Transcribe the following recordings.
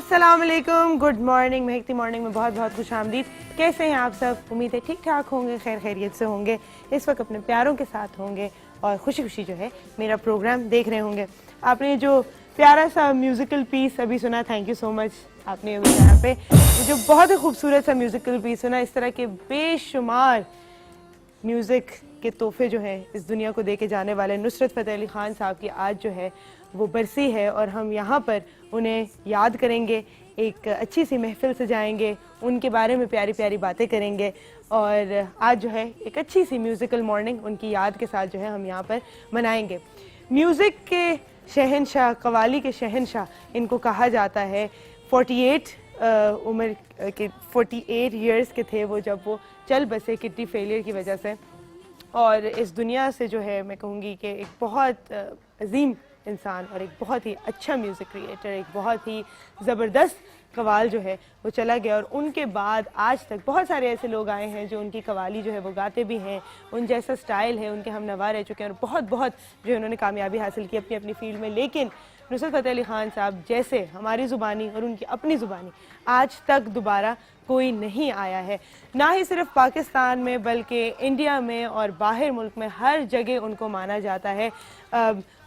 अस्सलाम वालेकुम, good morning. महकती morning में बहुत बहुत खुश आमदीद। कैसे हैं आप सब? उम्मीद है ठीक ठाक होंगे, खैर खैरियत से होंगे, इस वक्त अपने प्यारों के साथ होंगे और खुशी खुशी जो है मेरा प्रोग्राम देख रहे होंगे। आपने जो प्यारा सा म्यूज़िकल पीस अभी सुना, थैंक यू सो मच। आपने अभी यहाँ पे जो बहुत ही खूबसूरत सा म्यूज़िकल पीस सुना। इस तरह के बेशुमार म्यूज़िक के तोहफे जो हैं इस दुनिया को दे के जाने वाले नुसरत फ़तेह अली ख़ान साहब की आज जो है वो बरसी है और हम यहाँ पर उन्हें याद करेंगे, एक अच्छी सी महफिल सजाएंगे, उनके बारे में प्यारी प्यारी बातें करेंगे और आज जो है एक अच्छी सी म्यूज़िकल मॉर्निंग उनकी याद के साथ जो है हम यहाँ पर मनाएंगे। म्यूज़िक के शहंशाह, कव्वाली के शहंशाह इनको कहा जाता है। 48 उम्र के 48 इयर्स के थे वो जब वो चल बसे किडनी फेलियर की वजह से, और इस दुनिया से जो है मैं कहूँगी कि एक बहुत अजीम इंसान और एक बहुत ही अच्छा म्यूज़िक क्रिएटर, एक बहुत ही ज़बरदस्त कव्वाल जो है वो चला गया। और उनके बाद आज तक बहुत सारे ऐसे लोग आए हैं जो उनकी कव्वाली जो है वो गाते भी हैं, उन जैसा स्टाइल है, उनके हम नवा रह चुके हैं और बहुत बहुत जो है उन्होंने कामयाबी हासिल की अपनी अपनी फील्ड में। लेकिन नुसरत फ़तेह अली ख़ान साहब जैसे हमारी ज़ुबानी और उनकी अपनी ज़ुबानी आज तक दोबारा कोई नहीं आया है, ना ही सिर्फ पाकिस्तान में बल्कि इंडिया में और बाहर मुल्क में हर जगह उनको माना जाता है।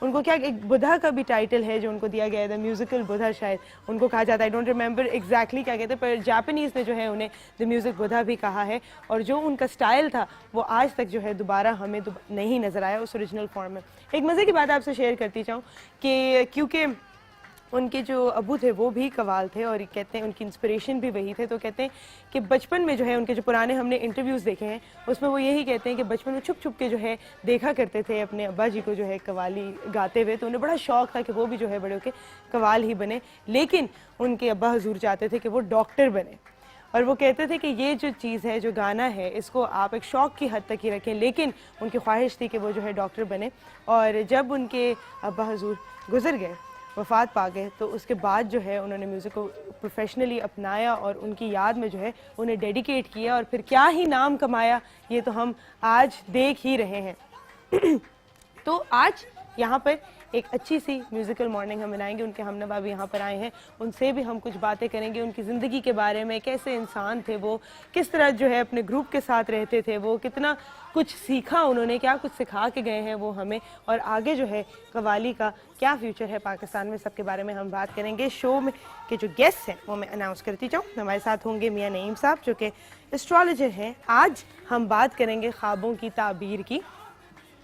उनको क्या एक बुधा का भी टाइटल है जो उनको दिया गया है, द म्यूज़िकल बुधा शायद उनको कहा जाता है। आई डोंट रिमेंबर एग्जैक्टली क्या कहते हैं, पर जापानीज़ ने जो है उन्हें द म्यूज़िक बुधा भी कहा है। और जो उनका स्टाइल था वो आज तक जो है दोबारा हमें नहीं नज़र आया उस ओरिजिनल फॉर्म में। एक मज़े की बात आपसे शेयर करती चाहूँ कि क्योंकि उनके जो अबू थे वो भी कव्वाल थे और कहते हैं उनकी इंस्पिरेशन भी वही थे, तो कहते हैं कि बचपन में जो है उनके जो पुराने हमने इंटरव्यूज़ देखे हैं उसमें वो यही कहते हैं कि बचपन में छुप छुप के जो है देखा करते थे अपने अब्बा जी को जो है कव्वाली गाते हुए, तो उन्हें बड़ा शौक़ था कि वो भी जो है बड़े होकर कव्वाल ही बने। लेकिन उनके अब्बा हजूर चाहते थे कि वो डॉक्टर बने और वो कहते थे कि ये जो चीज़ है, जो गाना है, इसको आप एक शौक़ की हद तक ही रखें। लेकिन उनकी ख्वाहिश थी कि वो जो है डॉक्टर बने। और जब उनके अब्बा हजूर गुज़र गए, वफ़ात पा गए, तो उसके बाद जो है उन्होंने म्यूज़िक को प्रोफेशनली अपनाया और उनकी याद में जो है उन्हें डेडिकेट किया और फिर क्या ही नाम कमाया, ये तो हम आज देख ही रहे हैं। तो आज यहाँ पर एक अच्छी सी म्यूज़िकल मॉर्निंग हम मनाएंगे। उनके हमनवा भी यहाँ पर आए हैं, उनसे भी हम कुछ बातें करेंगे उनकी ज़िंदगी के बारे में, कैसे इंसान थे वो, किस तरह जो है अपने ग्रुप के साथ रहते थे वो, कितना कुछ सीखा उन्होंने, क्या कुछ सिखा के गए हैं वो हमें, और आगे जो है कव्वाली का क्या फ्यूचर है पाकिस्तान में, सबके बारे में हम बात करेंगे। शो में के जो गेस्ट हैं वो मैं अनाउंस करती जाऊँ। हमारे साथ होंगे मियाँ नईम साहब जो कि एस्ट्रोलॉजर हैं। आज हम बात करेंगे ख्वाबों की ताबीर की।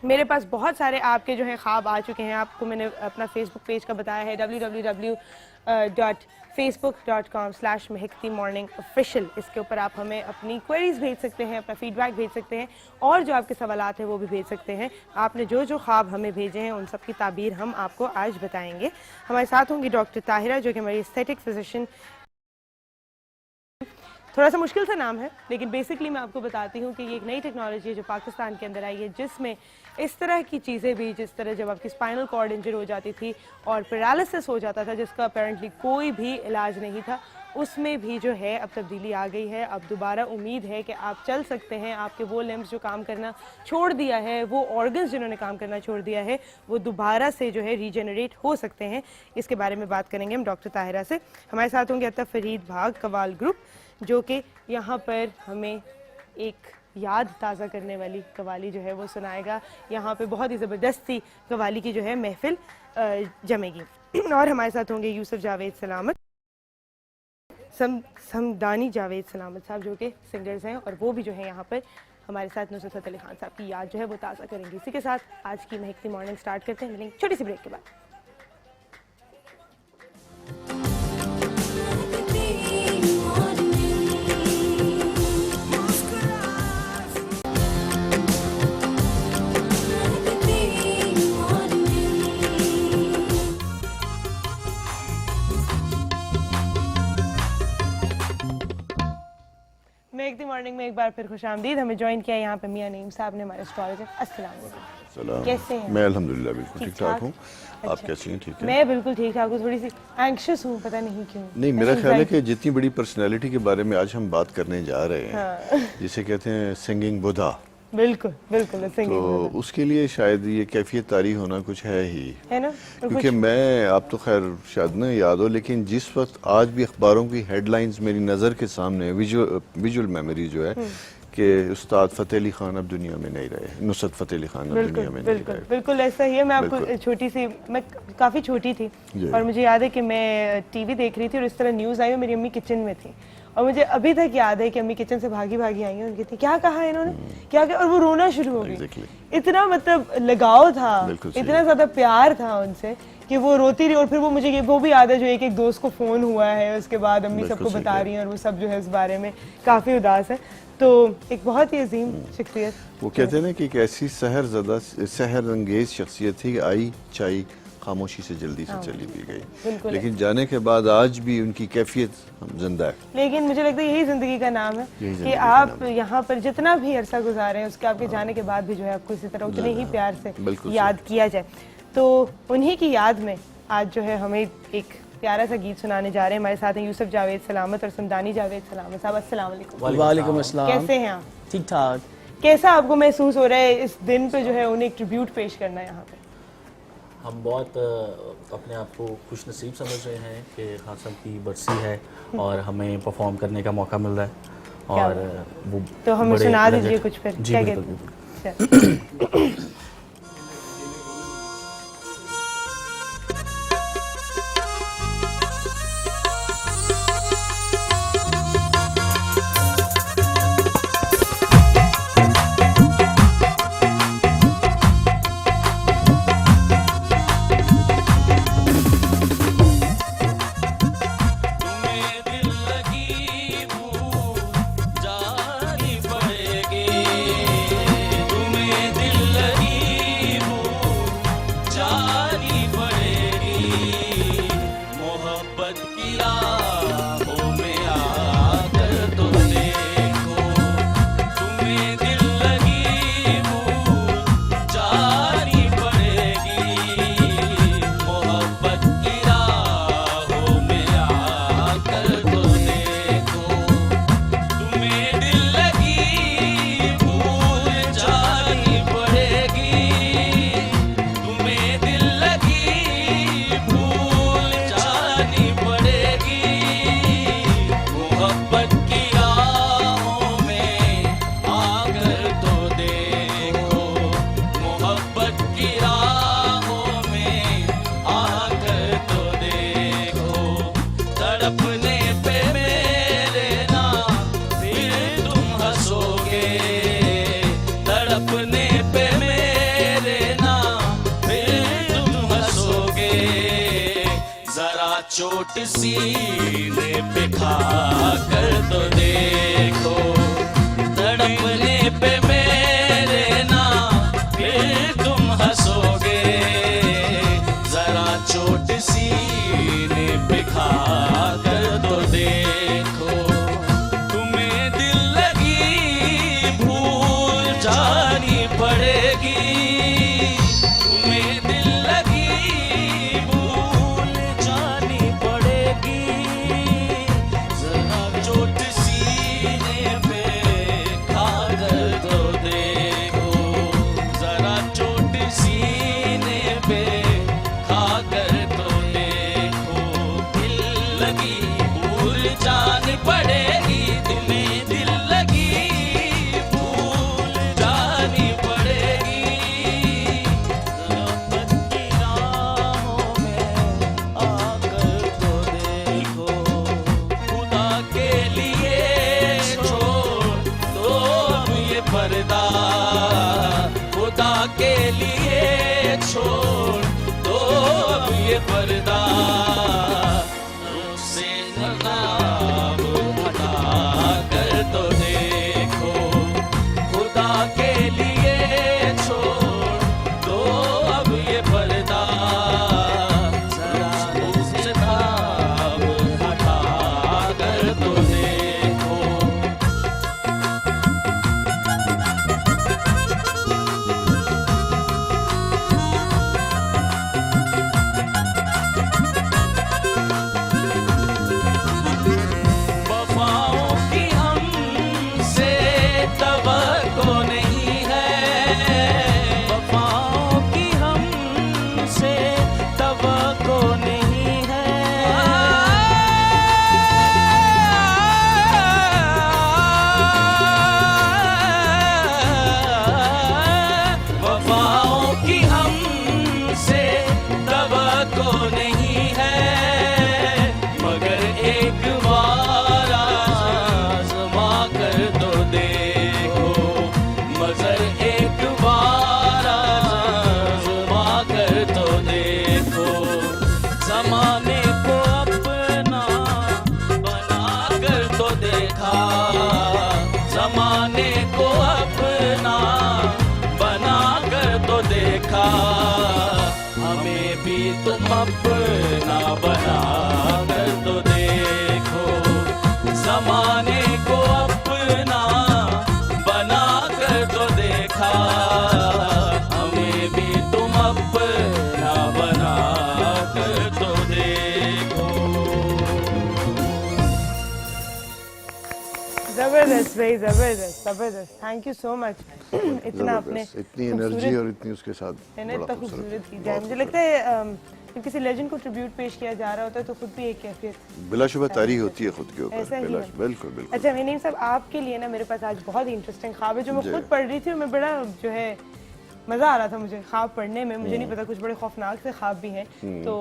मेरे पास बहुत सारे आपके जो हैं ख्वाब आ चुके हैं, आपको मैंने अपना फेसबुक पेज का बताया है www.facebook.com/महकती-मॉर्निंग-ऑफिशियल। इसके ऊपर आप हमें अपनी क्वेरीज भेज सकते हैं, अपना फीडबैक भेज सकते हैं और जो आपके सवालात हैं वो भी भेज सकते हैं। आपने जो जो ख्वाब हमें भेजे हैं उन सब की ताबीर हम आपको आज बताएंगे। हमारे साथ होंगी डॉक्टर ताहिरा जो कि हमारी एस्थेटिक फिजिशियन। थोड़ा सा मुश्किल सा नाम है लेकिन बेसिकली मैं आपको बताती हूँ कि ये एक नई टेक्नोलॉजी है जो पाकिस्तान के अंदर आई है, जिसमें इस तरह की चीज़ें भी, जिस तरह जब आपकी स्पाइनल कॉर्ड इंजर हो जाती थी और पैरालिसिस हो जाता था जिसका अपेरेंटली कोई भी इलाज नहीं था, उसमें भी जो है अब तब्दीली आ गई है। अब दोबारा उम्मीद है कि आप चल सकते हैं, आपके वो लिम्स जो काम करना छोड़ दिया है, वो ऑर्गन्स जिन्होंने काम करना छोड़ दिया है, वो दोबारा से जो है रीजनरेट हो सकते हैं। इसके बारे में बात करेंगे हम डॉक्टर ताहिरा से। हमारे साथ होंगे अतफ फरीद भाग कव्वाल ग्रुप जो कि यहाँ पर हमें एक याद ताज़ा करने वाली कव्वाली जो है वो सुनाएगा। यहाँ पे बहुत ही ज़बरदस्त सी कव्वाली की जो है महफिल जमेगी। और हमारे साथ होंगे यूसुफ जावेद सलामत, समदानी जावेद सलामत साहब जो कि सिंगर्स हैं और वो भी जो है यहाँ पर हमारे साथ नुसरत फ़तेह अली ख़ान साहब की याद जो है वो ताज़ा करेंगे। इसी के साथ आज की महकती मॉर्निंग स्टार्ट करते हैं, मिलेंगे छोटी सी ब्रेक के बाद। महकती मॉर्निंग में एक बार फिर खुश आमदीद। हमें ज्वाइन किया यहाँ पे मियाँ नईम साहब ने, हमारे एस्ट्रोलॉजर। अस्सलाम वालेकुम, कैसे हैं? मैं अल्हम्दुलिल्लाह बिल्कुल ठीक ठाक हूँ। आप कैसी हैं? ठीक है, मैं बिल्कुल ठीक ठाक हूँ, थोड़ी सी एंग्शियस हूँ, पता नहीं क्यों। नहीं, मेरा ख्याल है कि जितनी बड़ी पर्सनैलिटी के बारे में आज हम बात करने जा रहे हैं, जिसे कहते हैं सिंगिंग बुधा, बिल्कुल बिल्कुल तो उसके लिए शायद ये कैफियत तारी होना कुछ है ही, है ना। क्योंकि मैं, आप तो खैर शायद न याद हो, लेकिन जिस वक्त आज भी अखबारों की हेडलाइंस मेरी नज़र के सामने, विजुअल मेमोरी जो है कि उस्ताद फतेह अली खान अब दुनिया में नहीं रहे, नुसरत फतेह अली खान अब दुनिया में नहीं रहे। बिल्कुल ऐसा ही है। मैं आपको छोटी सी, मैं काफ़ी छोटी थी और मुझे याद है कि मैं टीवी देख रही थी और इस तरह न्यूज़ आई और मेरी अम्मी किचन में थी और मुझे अभी तक याद है कि अम्मी किचन से भागी भागी आई और कहती क्या कहा इन्होंने, क्या और वो रोना शुरू हो गई। इतना मतलब लगाव था, इतना ज्यादा प्यार था उनसे कि वो रोती रही। और फिर वो मुझे वो भी याद है जो एक एक दोस्त को फोन हुआ है उसके बाद अम्मी सबको बता रही हैं और वो सब जो है इस बारे में काफी उदास है। तो एक बहुत ही अजीम शख्सियत, वो कहते हैं ना कि एक ऐसी सहर अंगेज शख्सियत थी कि आई चाई खामोशी से जल्दी से चली भी गई, लेकिन जाने के बाद आज भी उनकी कैफियत जिंदा है। लेकिन मुझे लगता है यही जिंदगी का नाम है कि आप यहाँ पर जितना भी अरसा गुजारे उसके आपके जाने के बाद भी जो है आपको इसी तरह उतने ही प्यार से याद किया जाए। तो उन्हीं की याद में आज जो है हमें एक प्यारा सा गीत सुनाने जा रहे हैं। हमारे साथ हैं यूसुफ जावेद सलामत और समदानी जावेद सलामत साहब। अस्सलाम वालेकुम। वालेकुम अस्सलाम। कैसे हैं आप? ठीक ठाक। कैसा आपको महसूस हो रहा है इस दिन पे जो है उन्हें एक ट्रिब्यूट पेश करना है यहाँ पे? हम बहुत अपने आप को खुश नसीब समझ रहे हैं कि खान साहब की बरसी है और हमें परफॉर्म करने का मौका मिल रहा है। और वो तो हमें सुना दीजिए कुछ फिर। जी क्या बिल्कुल। कहते हैं? चोट सीने पे खा कर तो देखो, तड़पने पे मेरे ना फिर तुम हंसोगे। जरा चोट सीने पे खा कर तो देखो, तुम्हें दिल लगी भूल जानी पड़ेगी। खुदा के लिए छोड़ दो अब ये पर्दा, उससे नकाब हटा कर तो देखो। खुदा के लिए छोड़ दो अब ये पर्दा, जरा उससे नकाब हटा कर तो देखो। जमाने को अपना बना कर तो देखा, जमाने को अपना बना कर तो देखा, हमें भी तुम अपना बना कर तो देखो, जमाने को अपना बना कर तो देखा, हमें भी तुम अपना बना कर तो देखो। जबरदस्त भाई, जबरदस्त जबरदस्त, थैंक यू सो मच। इतना अपने जबरदस्त, इतनी एनर्जी और इतनी उसके साथ है ना, बड़ा इतना खूबसूरत। खूबसूरत की जाए। मुझे लगता है जब किसी लेजेंड को ट्रिब्यूट पेश किया जा रहा होता है तो खुद भी एक कैफियत बिलाशुबा तारीफ होती है खुद के ऊपर, ऐसा ही है। बिल्कुल बिल्कुल। अच्छा नईम साहब, आपके लिए ना मेरे पास आज बहुत ही इंटरेस्टिंग ख्वाब है जो मैं जी। खुद पढ़ रही थी और मैं बड़ा जो है मज़ा आ रहा था मुझे ख्वाब पढ़ने में। मुझे नहीं पता, कुछ बड़े खौफनाक से ख्वाब भी हैं तो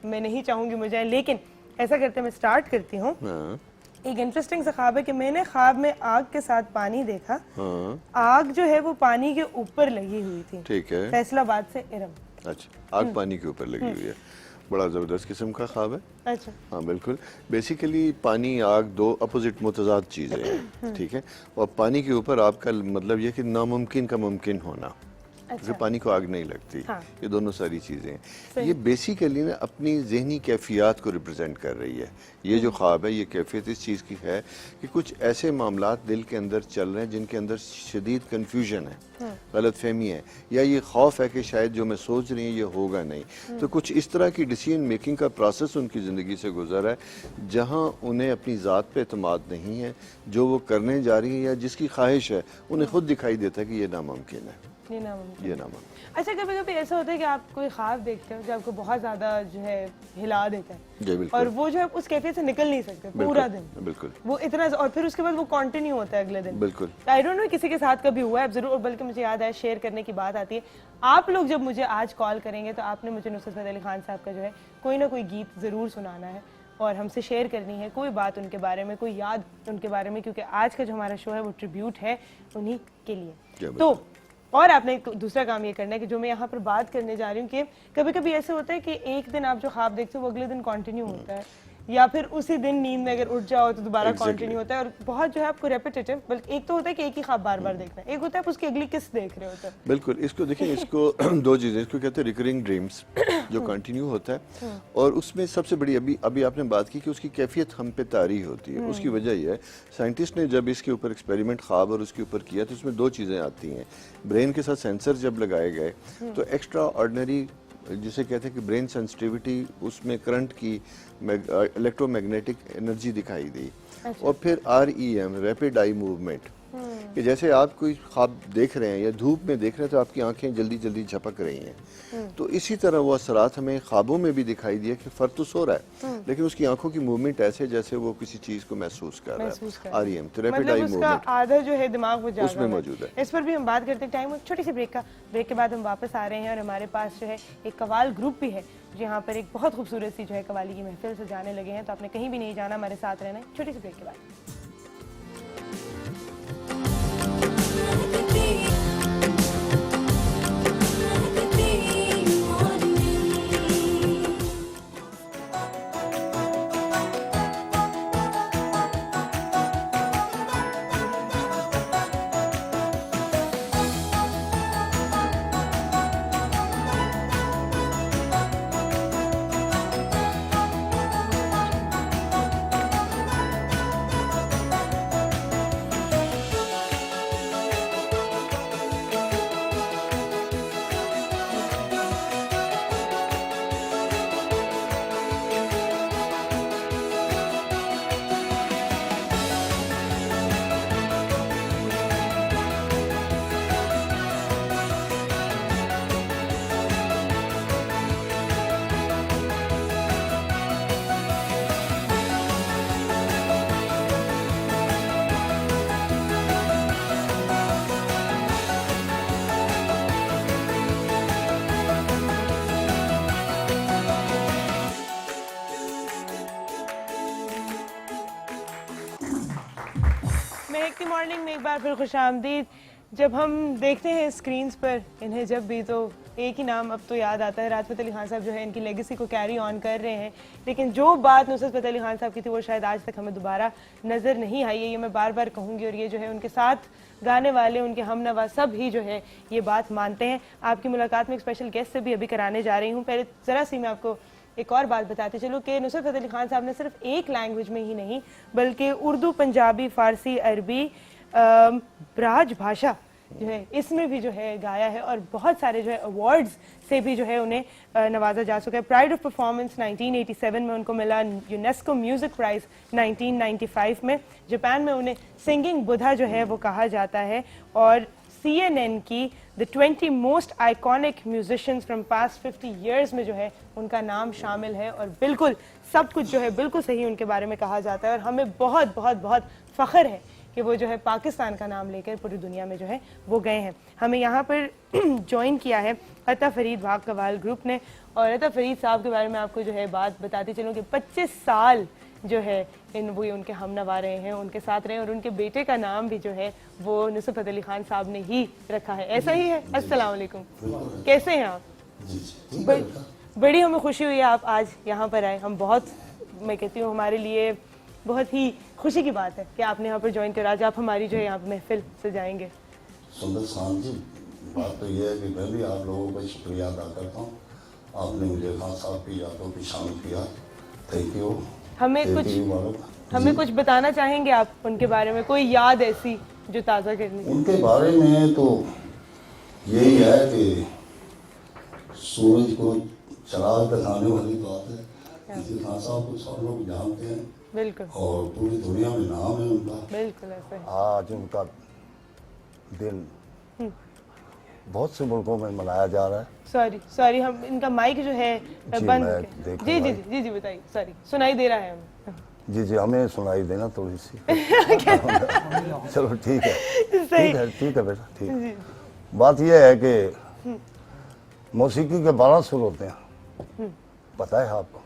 मैं नहीं चाहूँगी मुझे, लेकिन ऐसा करते मैं स्टार्ट करती हूँ। हाँ, एक इंटरेस्टिंग सा ख्वाब है कि मैंने ख्वाब में आग के साथ पानी देखा। हाँ, आग जो है वो पानी के ऊपर लगी हुई थी, ठीक है। फैसलाबाद से इरम। अच्छा, आग पानी के ऊपर लगी हुई है, बड़ा ज़बरदस्त किस्म का ख्वाब है। अच्छा, हाँ बिल्कुल। बेसिकली पानी आग दो अपोजिट मुतजाद चीज़ें हैं, ठीक है। और पानी के ऊपर आपका मतलब ये कि नामुमकिन का मुमकिन होना, अच्छा। पानी को आग नहीं लगती, हाँ। ये दोनों सारी चीज़ें हैं। ये बेसिकली ना अपनी जहनी कैफियत को रिप्रेजेंट कर रही है। ये जो ख्वाब है, ये कैफियत इस चीज़ की है कि कुछ ऐसे मामलात दिल के अंदर चल रहे हैं जिनके अंदर शदीद कन्फ्यूजन है, गलत फहमी है, या ये खौफ है कि शायद जो मैं सोच रही हूँ ये होगा नहीं। तो कुछ इस तरह की डिसीजन मेकिंग का प्रोसेस उनकी ज़िंदगी से गुजरा है जहाँ उन्हें अपनी ज़ात पे एतमाद नहीं है, जो वो करने जा रही है या जिसकी ख्वाहिश है उन्हें खुद दिखाई देता है कि ये नामुमकिन है, ये नामुमकिन। ये नामुमकिन। अच्छा, कभी कभी ऐसा होता है कि आप कोई ख्वाब देखते हो जो आपको बहुत ज्यादा जो है हिला देता है जी बिल्कुल। और वो जो है उस कैफियत से निकल नहीं सकते पूरा दिन, बिल्कुल वो इतना, और फिर उसके बाद वो कंटिन्यू होता है अगले दिन। बिल्कुल। आई डोंट नो किसी के साथ कभी हुआ है जरूर, बल्कि मुझे याद है शेयर करने की बात आती है। आप लोग जब मुझे आज कॉल करेंगे तो आपने मुझे नुसरत फतेह अली खान साहब का जो है कोई ना कोई गीत जरूर सुनाना है और हमसे शेयर करनी है कोई बात उनके बारे में, कोई याद उनके बारे में, क्योंकि आज का जो हमारा शो है वो ट्रिब्यूट है उन्हीं के लिए। तो और आपने एक दूसरा काम ये करना है कि जो मैं यहाँ पर बात करने जा रही हूँ कि कभी कभी ऐसे होता है कि एक दिन आप जो ख्वाब देखते हो वो अगले दिन कंटिन्यू होता है, या फिर उसी दिन नींद में अगर उठ जाओ तो दोबारा कंटिन्यू होता है, और बहुत जो है आपको रेपिटेटिव, बल्कि एक तो होता है कि एक ही ख्वाब बार बार देखना है, एक होता है आप उसकी अगली किस्त देख रहे होते हैं। बिल्कुल। इसको देखिए, इसको दो चीज़ें, इसको कहते हैं रिकरिंग ड्रीम्स, जो कंटिन्यू होता है, और उसमें सबसे बड़ी अभी आपने बात की कि उसकी कैफियत हम पे तारी होती है। उसकी वजह यह है, साइंटिस्ट ने जब इसके ऊपर एक्सपेरिमेंट ख्वाब और उसके ऊपर किया तो उसमें दो चीज़ें आती हैं। ब्रेन के साथ सेंसर जब लगाए गए तो एक्स्ट्रा ऑर्डिनरी, जिसे कहते हैं कि ब्रेन सेंसिटिविटी, उसमें करंट की इलेक्ट्रोमैग्नेटिक एनर्जी दिखाई दी। और फिर REM, रैपिड आई मूवमेंट, कि जैसे आप कोई ख्वाब देख रहे हैं या धूप में देख रहे हैं तो आपकी आंखें जल्दी जल्दी झपक रही हैं, तो इसी तरह वो असरात हमें ख्वाबों में भी दिखाई दिया कि फर्द तो सो रहा है लेकिन उसकी आंखों की मूवमेंट ऐसे जैसे वो किसी चीज को महसूस कर रहा है। REM, तो रैपिड आई मतलब उसका मूवमेंट आधा जो है दिमाग वो जागा उसमें हुआ है। मौजूद है। इस पर भी हम बात करते हैं टाइम एक छोटी सी ब्रेक का। ब्रेक के बाद हम वापस आ रहे हैं और हमारे पास जो है एक कवाल ग्रुप भी है जहाँ पर एक बहुत खूबसूरत सी जो है कवाली की महफिल से जाने लगे हैं, तो आपने कहीं भी नहीं जाना, हमारे साथ रहना है। छोटी सी ब्रेक के बाद महकती मॉर्निंग में एक बार फिर खुशामदीद। जब हम देखते हैं स्क्रीन्स पर इन्हें जब भी, तो एक ही नाम अब तो याद आता है, राहत फ़तेह अली खान साहब जो है इनकी लेगेसी को कैरी ऑन कर रहे हैं। लेकिन जो बात नुसरत फ़तेह अली खान साहब की थी वो शायद आज तक हमें दोबारा नज़र नहीं आई है, ये मैं बार बार कहूँगी। और ये जो है उनके साथ गाने वाले, उनके हमनवा सब ही जो है ये बात मानते हैं। आपकी मुलाकात में एक स्पेशल गेस्ट से भी अभी कराने जा रही हूँ। पहले ज़रा सी मैं आपको एक और बात बताते चलो कि नुसरत फ़तेह अली खान साहब ने सिर्फ एक लैंग्वेज में ही नहीं बल्कि उर्दू, पंजाबी, फ़ारसी, अरबी, ब्राज भाषा जो है इसमें भी जो है गाया है और बहुत सारे जो है अवार्ड्स से भी जो है उन्हें नवाजा जा चुका है। प्राइड ऑफ परफॉर्मेंस 1987 में उनको मिला, यूनेस्को म्यूज़िक प्राइज़ 1995 में, जापान में उन्हें सिंगिंग बुद्धा जो है वो कहा जाता है, और CNN की the 20 most iconic musicians from past 50 years में जो है उनका नाम शामिल है। और बिल्कुल सब कुछ जो है बिल्कुल सही उनके बारे में कहा जाता है और हमें बहुत बहुत बहुत फ़ख्र है कि वो जो है पाकिस्तान का नाम लेकर पूरी दुनिया में जो है वो गए हैं। हमें यहाँ पर ज्वाइन किया है अता फरीद भाग कवाल ग्रुप ने, और अता फरीद साहब के बारे में आपको जो है बात बताती चलूँ कि 25 साल जो है वो उनके हमनवा रहे हैं, उनके साथ रहे, और उनके बेटे का नाम भी जो है वो नुसरत फ़तेह अली खान साहब ने ही रखा है। ऐसा ही है? अस्सलाम वालेकुम, कैसे हैं आप? बड़ी हमें खुशी हुई है आप आज यहाँ पर आए। हम बहुत, मैं कहती हूँ हमारे लिए बहुत ही खुशी की बात है कि आपने यहाँ पर ज्वाइन किया। आज आप हमारी जो है यहाँ पर महफिल सजाएंगे। सुंदर खान जी, बात तो ये है कि मैं भी आप लोगों का शुक्रिया अदा करता हूँ, आपने मुझे खान साहब की यादों में शामिल किया, थैंक यू। हमें कुछ बताना चाहेंगे आप उनके बारे में, कोई याद ऐसी जो ताज़ा करनी? उनके बारे में तो यही है कि सूरज को चराग दिखाने वाली बात है। खान साहब को सब लोग जानते हैं, बिल्कुल, और पूरी दुनिया में नाम है उनका। बिल्कुल ऐसा है। आज उनका दिन बहुत से मुल्कों में मनाया जा रहा है। सॉरी हम इनका माइक जो है बंद। जी बताइए, सॉरी सुनाई दे रहा है हमें। जी हमें सुनाई देना थोड़ी सी। चलो ठीक है बेटा, ठीक है। बात यह है कि मौसीकी के 12 सुर होते हैं, पता है आपको?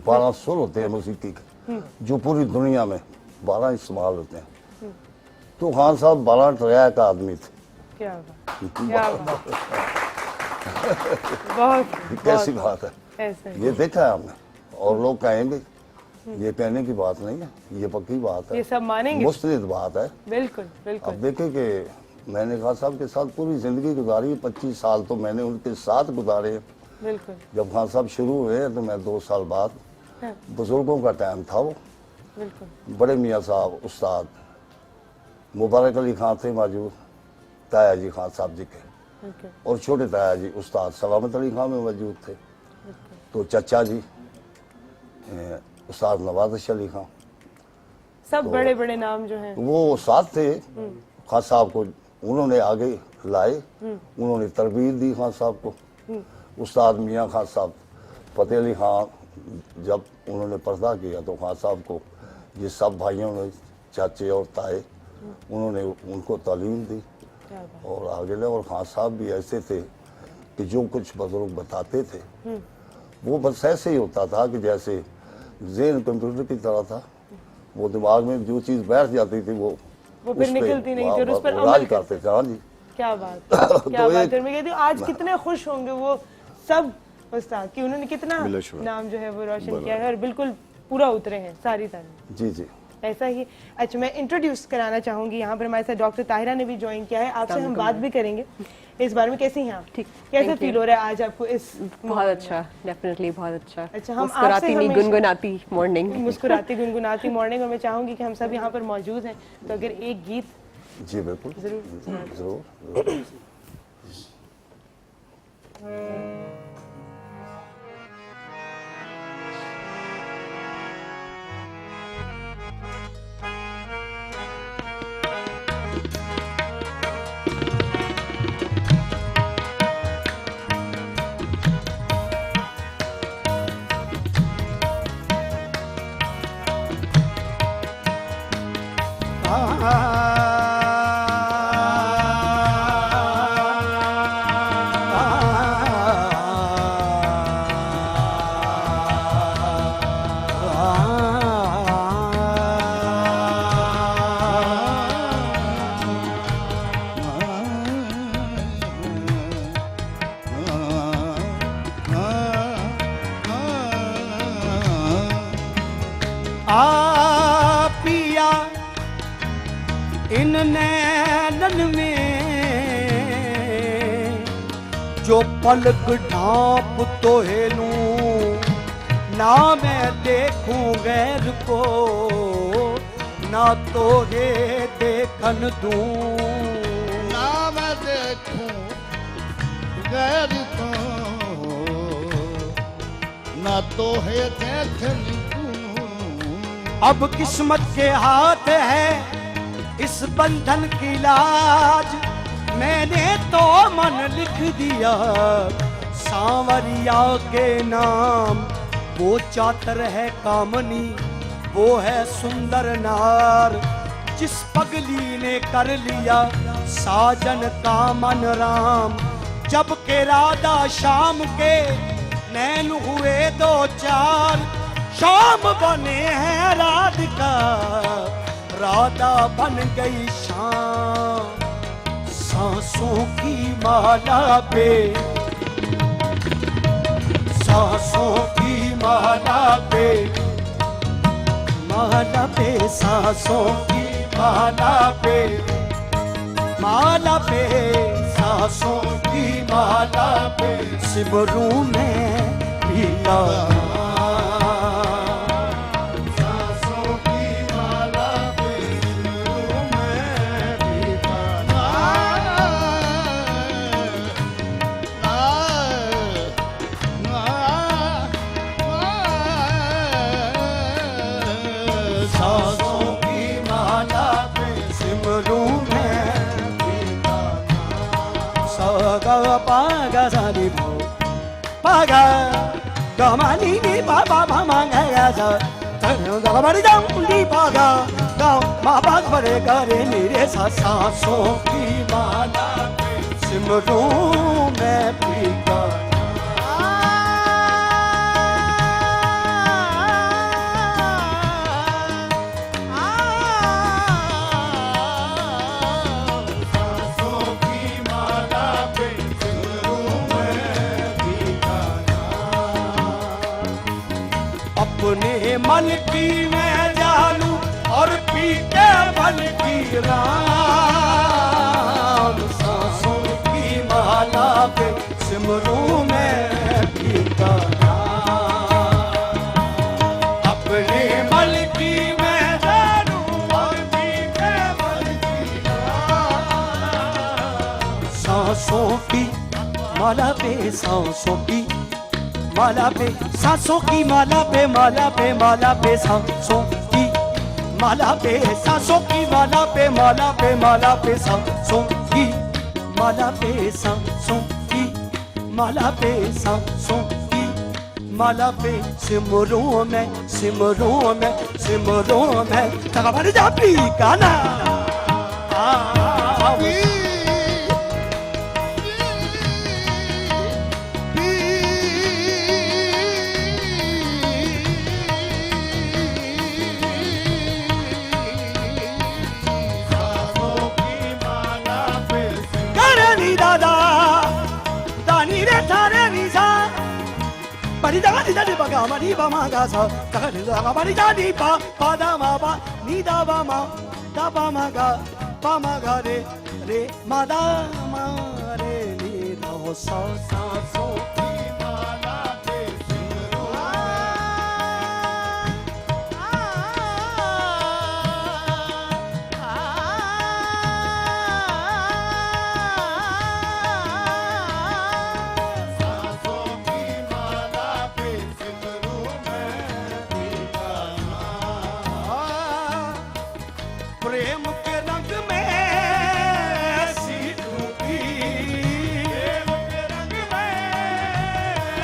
12 सुर होते हैं मौसीकी के, जो पूरी दुनिया में 12 इस्तेमाल होते हैं। तो खान साहब 12 ट्रैक का आदमी थे। क्या बात बहुत कैसी बात है, ऐसे ये देखा है हमने, और लोग कहेंगे, ये कहने की बात नहीं है, ये पक्की बात है, ये सब मानेंगे, मुस्तनिद बात है। बिल्कुल बिल्कुल। अब देखें कि मैंने खान साहब के साथ पूरी जिंदगी गुजारी, 25 साल तो मैंने उनके साथ गुजारे। बिल्कुल। जब खान साहब शुरू हुए तो मैं 2 साल बाद, बुजुर्गों का टाइम था वो, बिल्कुल। बड़े मियाँ साहब उस्ताद मुबारक अली खान थे मौजूद, ताया जी खान साहब जी के, और छोटे ताया जी उस्ताद सलामत अली खान में मौजूद थे। तो चचा जी उस्ताद नवाज़ अली खान, सब बड़े बड़े नाम जो हैं वो साथ थे। खान साहब को उन्होंने आगे लाए, उन्होंने तरबीयत दी खान साहब को। उस्ताद मियाँ खान साहब फ़तेह अली खान जब उन्होंने पर्दा किया तो खान साहब को ये सब भाइयों ने, चाचे और ताए, उन्होंने उनको तालीम दी और आगे ले। और खान साहब भी ऐसे थे कि जो कुछ बुजुर्ग बताते थे वो बस ऐसे ही होता था कि जैसे ज़हन कंप्यूटर की तरह था, वो दिमाग में जो चीज़ बैठ जाती थी वो फिर निकलती नहीं थी और उस पर राज अमल करते थे। हाँ जी, क्या बात क्या बात है। मैं कहती हूँ आज कितने खुश होंगे वो सब उस्ताद कि उन्होंने कितना नाम जो है वो रोशन किया है और बिल्कुल पूरा उतरे हैं सारी तारीफ। जी ऐसा ही। अच्छा, मैं इंट्रोड्यूस कराना चाहूंगी, यहाँ पर हमारे साथ डॉक्टर ताहिरा ने भी ज्वाइन किया है, आपसे हम बात भी करेंगे इस बारे में। कैसी हैं आप? ठीक, कैसा फील हो रहा है आज आपको? इस बहुत अच्छा, डेफिनेटली बहुत अच्छा। अच्छा, हम मुस्कुराती नहीं गुनगुनाती मॉर्निंग, मुस्कुराती गुनगुनाती मॉर्निंग। और मैं चाहूंगी कि हम सब यहाँ पर मौजूद हैं तो अगर एक गीत जी बिल्कुल जरूर। आ पिया इन नैनन में जो पलक ढांप तोहे लूं, ना मैं देखूं गैर को, ना तोहे देखन दूं। ना मैं देखूं गैर को, ना तो है देखन दूं। अब किस्मत के हाथ है इस बंधन की लाज, मैंने तो मन लिख दिया सांवरिया के नाम। वो चातर है कामनी, वो है सुंदर नार, जिस पगली ने कर लिया साजन का मन राम। जब के राधा शाम के नैन हुए दो चार, शाम बने हैं राधिका, राधा बन गई शाम। सांसों की माला पे, सांसों की माला पे, माला पे सांसों की माला पे, माला पे सांसों की माला पे, सिमरूं मैं पीला। सांसों की माला पे सिमरूं मैं पीला। सांसों की माला पे सिमरूं मैं पीला। सा गा पा गा सा नी पो पा गा गा मा नी नी पा पा पा मा गा गा सा गा गा मा नी दा नी पा गा गा मा पा गा रे गा रे नी रे सा। सांसों की माला पे सिमरूं मैं पीला। अपने मन की मैं जानू और पी के मन की राम। सांसों की माला पे सिमरूं मैं पीता नाम। अपने मन की मैं जानू और पी के मन की राम। सांसों की माला पे सांसों की माला पे, सांसों की माला पे, माला पे माला पे सांसों की माला पे, सांसों की माला पे, माला पे माला पे सांसों की माला पे, सांसों की माला पे, सांसों की माला पे, सिमरूं मैं सिमरूं मैं सिमरूं मैं। तगा बन जा पी गाना Bari da ni da ni ba ga ma ni ba ma ga sa da ga ni da ga bari da ni ba ba da ma ba ni da ba ma re re ma da ma re ni da sa sa so ki माला पे सिमरूं प्रेम के रंग में ऐसी डूबी, प्रेम के रंग में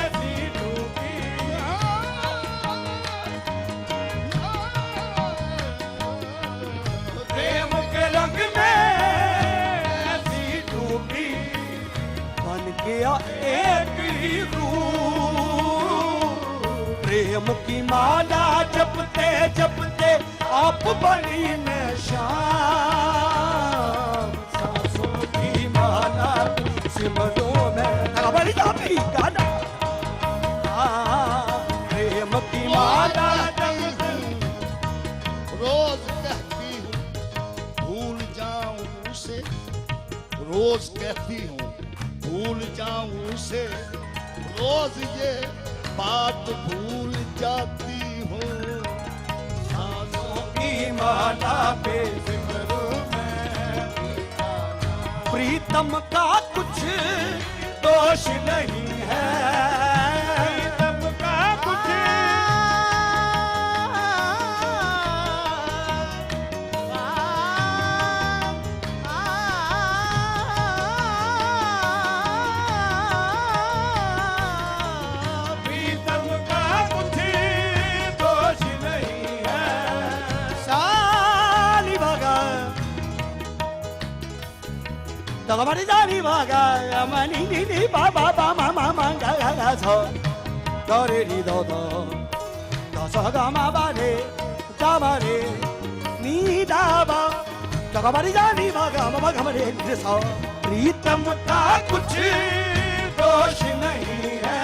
ऐसी डूबी, प्रेम के रंग में ऐसी डूबी, बन गया एक ही रूप। प्रेम की माला जपते जपते आप बनी मैं शाम। सांसों की माला सिमरूं मैं बड़ी जापी गाना। प्रेम की माला रोज कहती हूँ भूल जाऊं उसे, रोज ये बात भूल जाती हूँ। सांसों की माला पे सिमरू में प्रीतम का कुछ दोष नहीं है, प्रीतम का कुछ प्रीतम का कुछ दोष नहीं है। साली भागा तगबड़ी जाली भागा मनी नी बाबा बामा मामा गा गा गा सा गरे री दो दो सा गा मा बा रे जा मा रे नी दा बा तगबड़ी जाली भागा मा गा मा रे सा। प्रीतम का कुछ दोष नहीं है,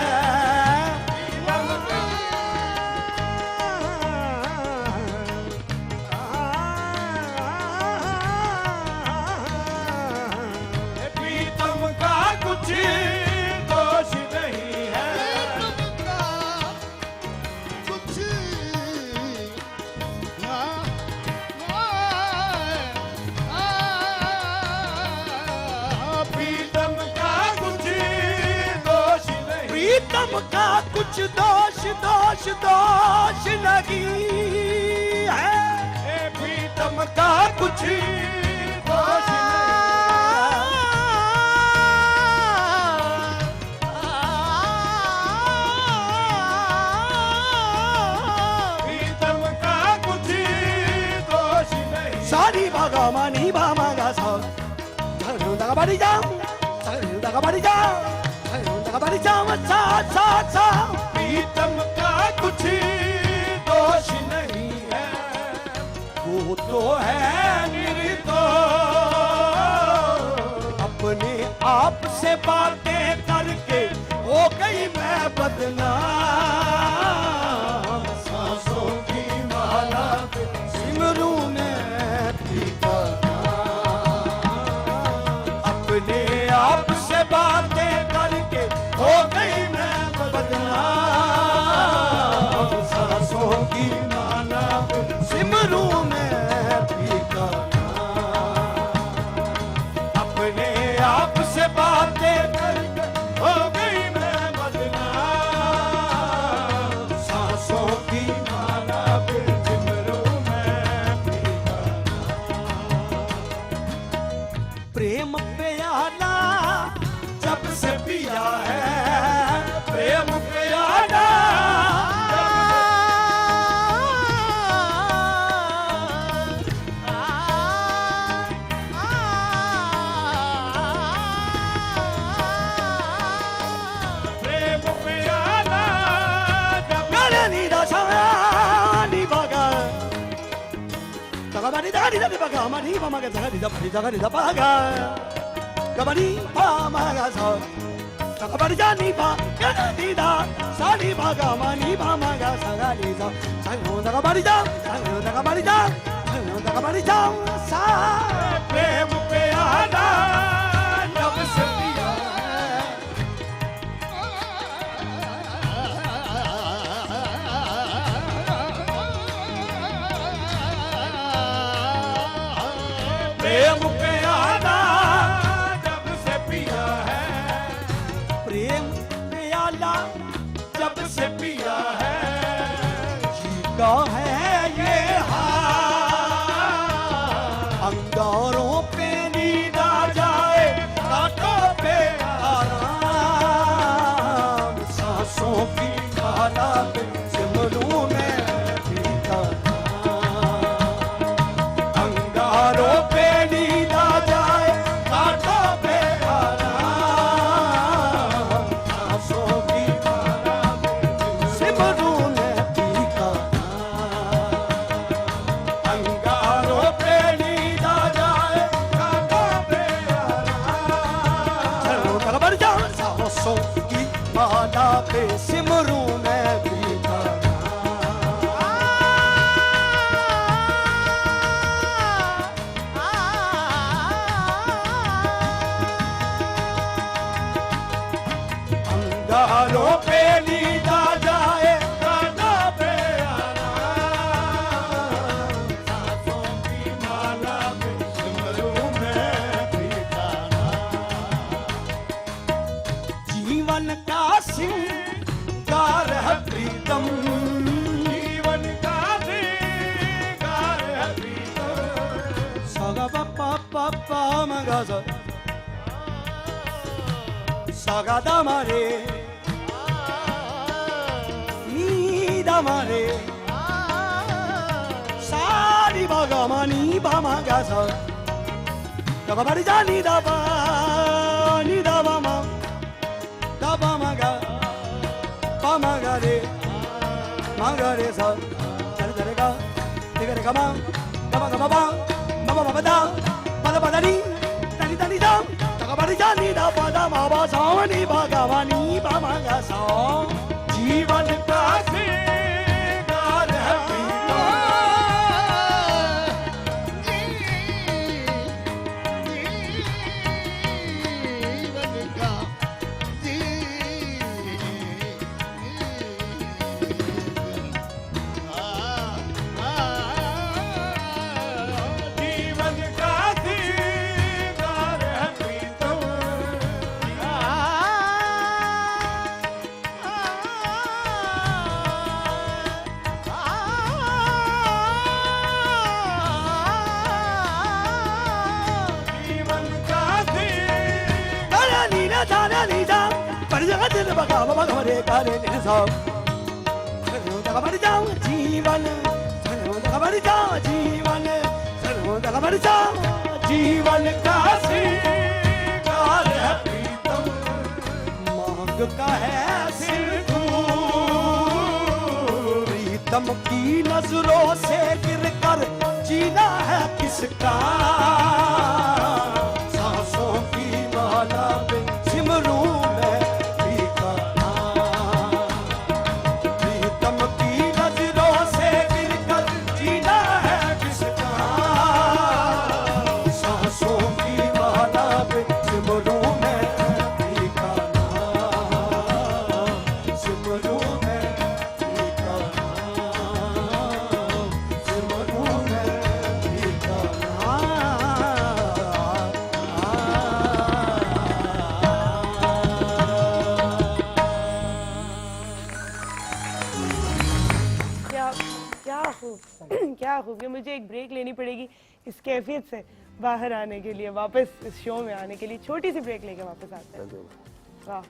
प्रीतम का कुछ दोष नहीं है। कुछ प्रीतम का कुछ दोष नहीं, प्रीतम का कुछ दोष दोष दोष नहीं है, प्रीतम का कुछ दोष नहीं, प्रीतम का कुछ दोष नहीं। सारी भागा मानी भामा गा सा दागा बारी जाम दागा बारी जाम दागा बारी जाम सा सा सा। प्रीतम का कुछ दोष नहीं है, वो तो है निर्दोष, अपने आप से बातें करके हो गई मैं बदनाम। सांसों की माला पे सिमरू ने पीता, अपने आप से बातें करके हो गई मैं बदनाम। सांसों की माला पे सिमरू में पीका, अपने आप से बातें करके हो गई मैं बदनाम। सांसों की माला पे सिमरू में पीका, प्रेम प्याला जब से पिया है, प्रेम प्याला प्रेम प्याला जब नी दा सा नी बागा Tagabani dagani da baga mani mama ga dagani da baga Gabani mama ga sa Tagabani jani ba gani da sani baga mani mama ga sagani da sango tagabani da sa prem pe aada jab se piya प्रेम प्याला जब से पिया है, प्रेम प्याला जब से पिया है, जीता है ये हाल अंगारों पे नींद आ जाए कांटों पे आराम। सांसों की माला पे सिमरू में पीता, अंगारों पे नींद आ जाए कांटों पे आराम। सांसों की माला पे सिमरू में पीता, ga sa sa ga da ma re ni da ma re sa ni ba ga ma ni ba ma ga sa da ba ri da ni da ba ma da ba ma ga re sa da re ga ga ma ga ma ba da ba da ni da ni da ga ba ri da ni da ba da ma ba sa ni ba ga ma ni ba ma ga sa जीवन का सिंगार है जीवन का सिंगार है प्रीतम मांग का है सिंदूर प्रीतम की नजरों से गिरकर जीना है किसका सांसों की माला पे सिमरू में फीका प्रीतम की नजरों से गिरकर जीना है किसका सांसों की माला पे सिमरू में फीका सिमरू में फीका सिमरू में फीका क्या खूब ये मुझे एक ब्रेक लेनी पड़ेगी इस कैफियत से बाहर आने के लिए, वापस इस शो में आने के लिए छोटी सी ब्रेक लेके वापस आते हैं। वाह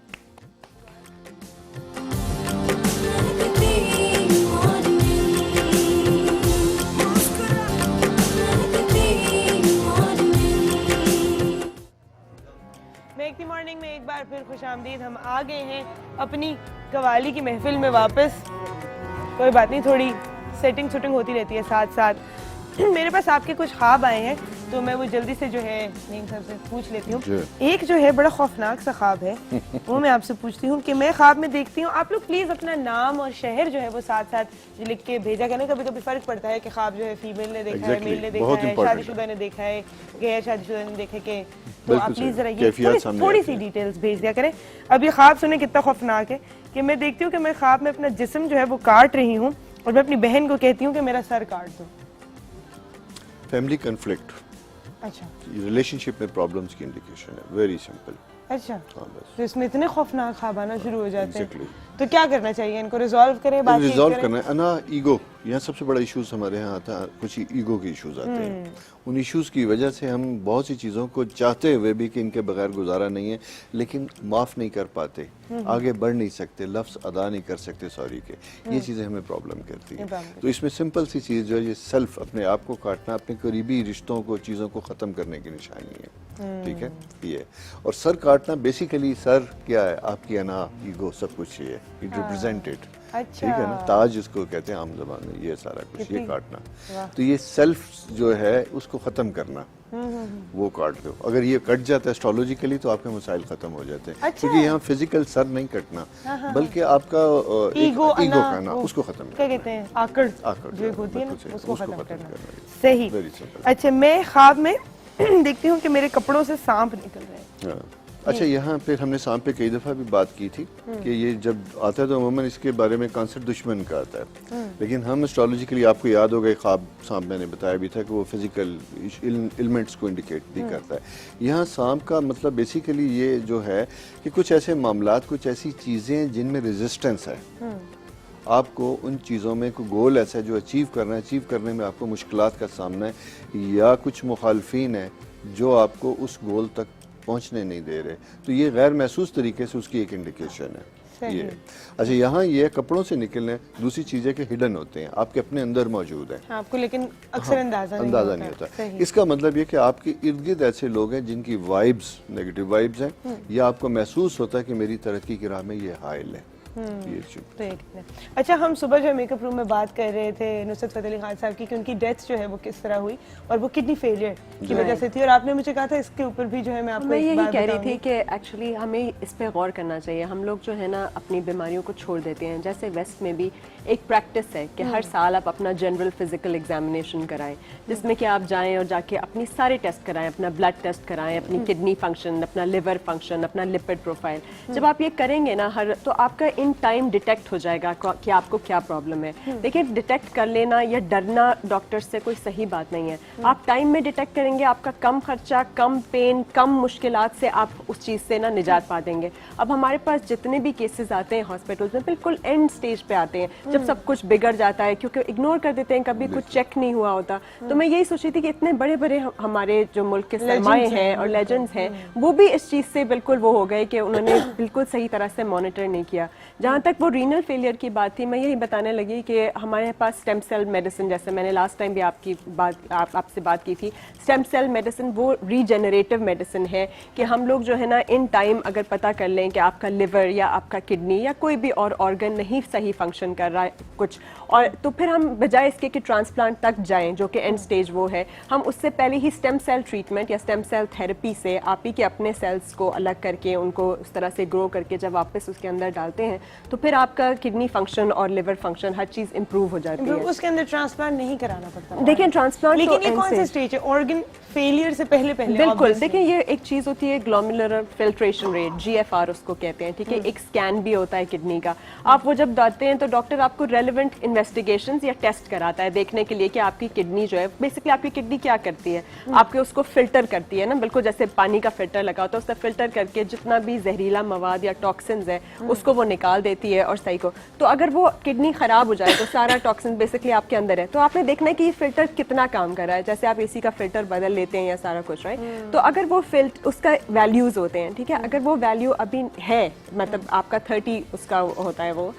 मेक द मॉर्निंग में एक बार फिर खुशामदीद। हम आ गए हैं अपनी कवाली की महफिल में वापस। कोई बात नहीं, थोड़ी सेटिंग शूटिंग होती रहती है साथ साथ। मेरे पास आपके कुछ ख्वाब आए हैं तो मैं वो जल्दी से जो है नईम साहब से पूछ लेती हूँ। एक जो है बड़ा खौफनाक सा ख्वाब है वो मैं आपसे पूछती हूँ कि मैं ख्वाब में देखती हूँ, आप लोग प्लीज अपना नाम और शहर जो है वो साथ साथ लिख के भेजा करें। कभी कभी फर्क पड़ता है कि ख्वाब जो है फीमेल ने देखा है, मेल ने देखा है, शादीशुदा ने देखा है, गैर शादीशुदा ने देखे के, तो आप प्लीज जरा ये थोड़ी सी डिटेल्स भेज दिया करें। अब ये ख्वाब सुने कितना खौफनाक है कि मैं देखती हूँ कि मैं ख्वाब में अपना जिस्म जो है वो काट रही हूँ और मैं अपनी बहन को कहती हूँ कि मेरा सर काट दो। फैमिली कन्फ्लिक्ट, अच्छा रिलेशनशिप में प्रॉब्लम्स की इंडिकेशन है, वेरी सिंपल। अच्छा हाँ बस तो इसमें इतने खौफनाक ख्वाब आना शुरू हो जाते हैं, Exactly. तो क्या करना चाहिए? इनको रिजॉल्व करें, बातचीत रिजॉल्व करें? करना है ना। ईगो यहाँ सबसे बड़ा इश्यूज हमारे यहाँ आता है, कुछ ईगो के इश्यूज आते हैं। उन इश्यूज की वजह से हम बहुत सी चीज़ों को चाहते हुए भी कि इनके बगैर गुजारा नहीं है, लेकिन माफ़ नहीं कर पाते, आगे बढ़ नहीं सकते, लफ्ज़ अदा नहीं कर सकते सॉरी के। ये चीज़ें हमें प्रॉब्लम करती हैं। तो इसमें सिंपल सी चीज़ जो है ये सेल्फ, अपने आप को काटना, अपने करीबी रिश्तों को, चीज़ों को ख़त्म करने की निशानी है। ठीक है ये। और सर काटना बेसिकली, सर क्या है? आपकी अना, ईगो, सब कुछ ये इट रिप्रेजेंटेड। अच्छा ठीक है ना, ताज जिसको कहते हैं आम ज़बान में, ये सारा कुछ ये काटना। तो ये सेल्फ जो है उसको ख़त्म करना, वो काट दो। अगर ये कट जाता है एस्ट्रोलॉजिकली तो आपके मसाइल खत्म हो जाते हैं। अच्छा। क्योंकि यहाँ फिजिकल सर नहीं कटना, बल्कि आपका ईगो का ना, उसको खत्म क्या कहते हैं, आकड़ आकड़ जो होती है ना, बिल्कुल सही, उसको खत्म खत्म करना। करना। सही। Very simple। अच्छा मैं ख्वाब में देखती हूँ कि मेरे कपड़ों से सांप निकल रहे हैं। हाँ। अच्छा यहाँ पे हमने सांप पे कई दफ़ा भी बात की थी कि ये जब आता है तो अमूमन इसके बारे में कॉन्सेप्ट दुश्मन का आता है, लेकिन हम एस्ट्रोलॉजिकली, आपको याद होगा ख्वाब सांप मैंने बताया भी था कि वो फिजिकल एलिमेंट्स को इंडिकेट भी करता है। यहाँ सांप का मतलब बेसिकली ये जो है कि कुछ ऐसे मामलात, कुछ ऐसी चीज़ें जिनमें रेजिस्टेंस है, आपको उन चीज़ों में कोई गोल ऐसा है जो अचीव करना है, अचीव करने में आपको मुश्किलात का सामना है या कुछ मुखालफीन है जो आपको उस गोल तक पहुंचने नहीं दे रहे, तो ये गैर महसूस तरीके से उसकी एक इंडिकेशन है ये। अच्छा, यहाँ ये कपड़ों से निकलने, दूसरी चीज़ें कि हिडन होते हैं, आपके अपने अंदर मौजूद है, आपको लेकिन अक्सर अंदाजा नहीं होता। इसका मतलब ये कि आपके इर्द गिर्द ऐसे लोग हैं जिनकी वाइब्स नेगेटिव वाइब्स हैं, या आपको महसूस होता है कि मेरी तरक्की की राह में ये हाइल है। ये चीज़। अच्छा, हम सुबह जो मेकअप रूम में बात कर रहे थे नुसरत फतेह अली खान साहब की कि उनकी डेथ जो है वो किस तरह हुई और वो किडनी फेलियर की वजह से थी, और आपने मुझे कहा था इसके ऊपर भी जो है मैं आपको मैं एक यही बात कह रही बताऊंगी। थी कि एक्चुअली हमें इस पे गौर करना चाहिए। हम लोग जो है ना अपनी बीमारियों को छोड़ देते हैं। जैसे वेस्ट में भी एक प्रैक्टिस है कि हर साल आप अपना जनरल फिजिकल एग्जामिनेशन कराएं, जिसमें कि आप जाएं और जाके अपनी सारे टेस्ट कराएं, अपना ब्लड टेस्ट कराएं, अपनी किडनी फंक्शन, अपना लिवर फंक्शन, अपना लिपिड प्रोफाइल। जब आप ये करेंगे ना तो आपका इन टाइम डिटेक्ट हो जाएगा कि आपको क्या प्रॉब्लम है। देखिए, डिटेक्ट कर लेना या डरना डॉक्टर से कोई सही बात नहीं है। आप टाइम में डिटेक्ट करेंगे, आपका कम खर्चा, कम पेन, कम मुश्किलात से आप उस चीज़ से ना निजात पा देंगे। अब हमारे पास जितने भी केसेस आते हैं हॉस्पिटल्स में बिल्कुल एंड स्टेज पे आते हैं, जब सब कुछ बिगड़ जाता है, क्योंकि इग्नोर कर देते हैं, कभी कुछ चेक नहीं हुआ होता। तो मैं यही सोच रही थी कि इतने बड़े बड़े हमारे जो मुल्क के सरमाए हैं और लेजेंड्स हैं, वो भी इस चीज़ से बिल्कुल वो हो गए कि उन्होंने बिल्कुल सही तरह से मॉनिटर नहीं किया। जहाँ तक वो रीनल फेलियर की बात थी, मैं यही बताने लगी कि हमारे पास स्टेम सेल मेडिसिन, जैसे मैंने लास्ट टाइम भी आपसे बात की थी, स्टेम सेल मेडिसिन वो रीजेनरेटिव मेडिसिन है कि हम लोग जो है ना इन टाइम अगर पता कर लें कि आपका लिवर या आपका किडनी या कोई भी और ऑर्गन नहीं सही फंक्शन कर रहा है कुछ, और तो फिर हम बजाय इसके कि ट्रांसप्लांट तक जाएं जो कि एंड स्टेज वो है, हम उससे पहले ही स्टेम सेल ट्रीटमेंट या स्टेम सेल थेरेपी से आप ही के अपने सेल्स को अलग करके उनको उस तरह से ग्रो करके जब वापस उसके अंदर डालते हैं तो फिर आपका किडनी फंक्शन और लिवर फंक्शन हर चीज इंप्रूव हो जाती है। उसके अंदर ट्रांसप्लांट नहीं कराना पड़ता। देखिए, ट्रांसप्लांट लेकिन ये कौन सा स्टेज है? ऑर्गन फेलियर से पहले बिल्कुल। देखिए, ये एक चीज होती है ग्लोमेरुलर फिल्ट्रेशन रेट, GFR उसको कहते हैं, ठीक है। एक स्कैन भी होता है किडनी का। आप वो जब डालते हैं तो डॉक्टर आपको रेलेवेंट इन्वेस्टिगेशंस या टेस्ट कराता है देखने के लिए कि आपकी किडनी जो है, बेसिकली आपकी किडनी क्या करती है, आपके उसको फिल्टर करती है ना, बिल्कुल जैसे पानी का फिल्टर लगा होता है, उसका फिल्टर करके जितना भी जहरीला मवाद या टॉक्सिन्स है उसको वो निकाल देती है और सही को। तो अगर वो किडनी खराब हो जाए तो सारा टॉक्सिन बेसिकली आपके अंदर है, तो आपने देखना है कि ये फिल्टर कितना काम कर रहा है। जैसे आप AC का फिल्टर बदल लेते हैं या सारा कुछ, राइट? तो अगर वो उसका वैल्यूज होते हैं, ठीक है, अगर वो वैल्यू अभी है, मतलब आपका 30 उसका होता है वो,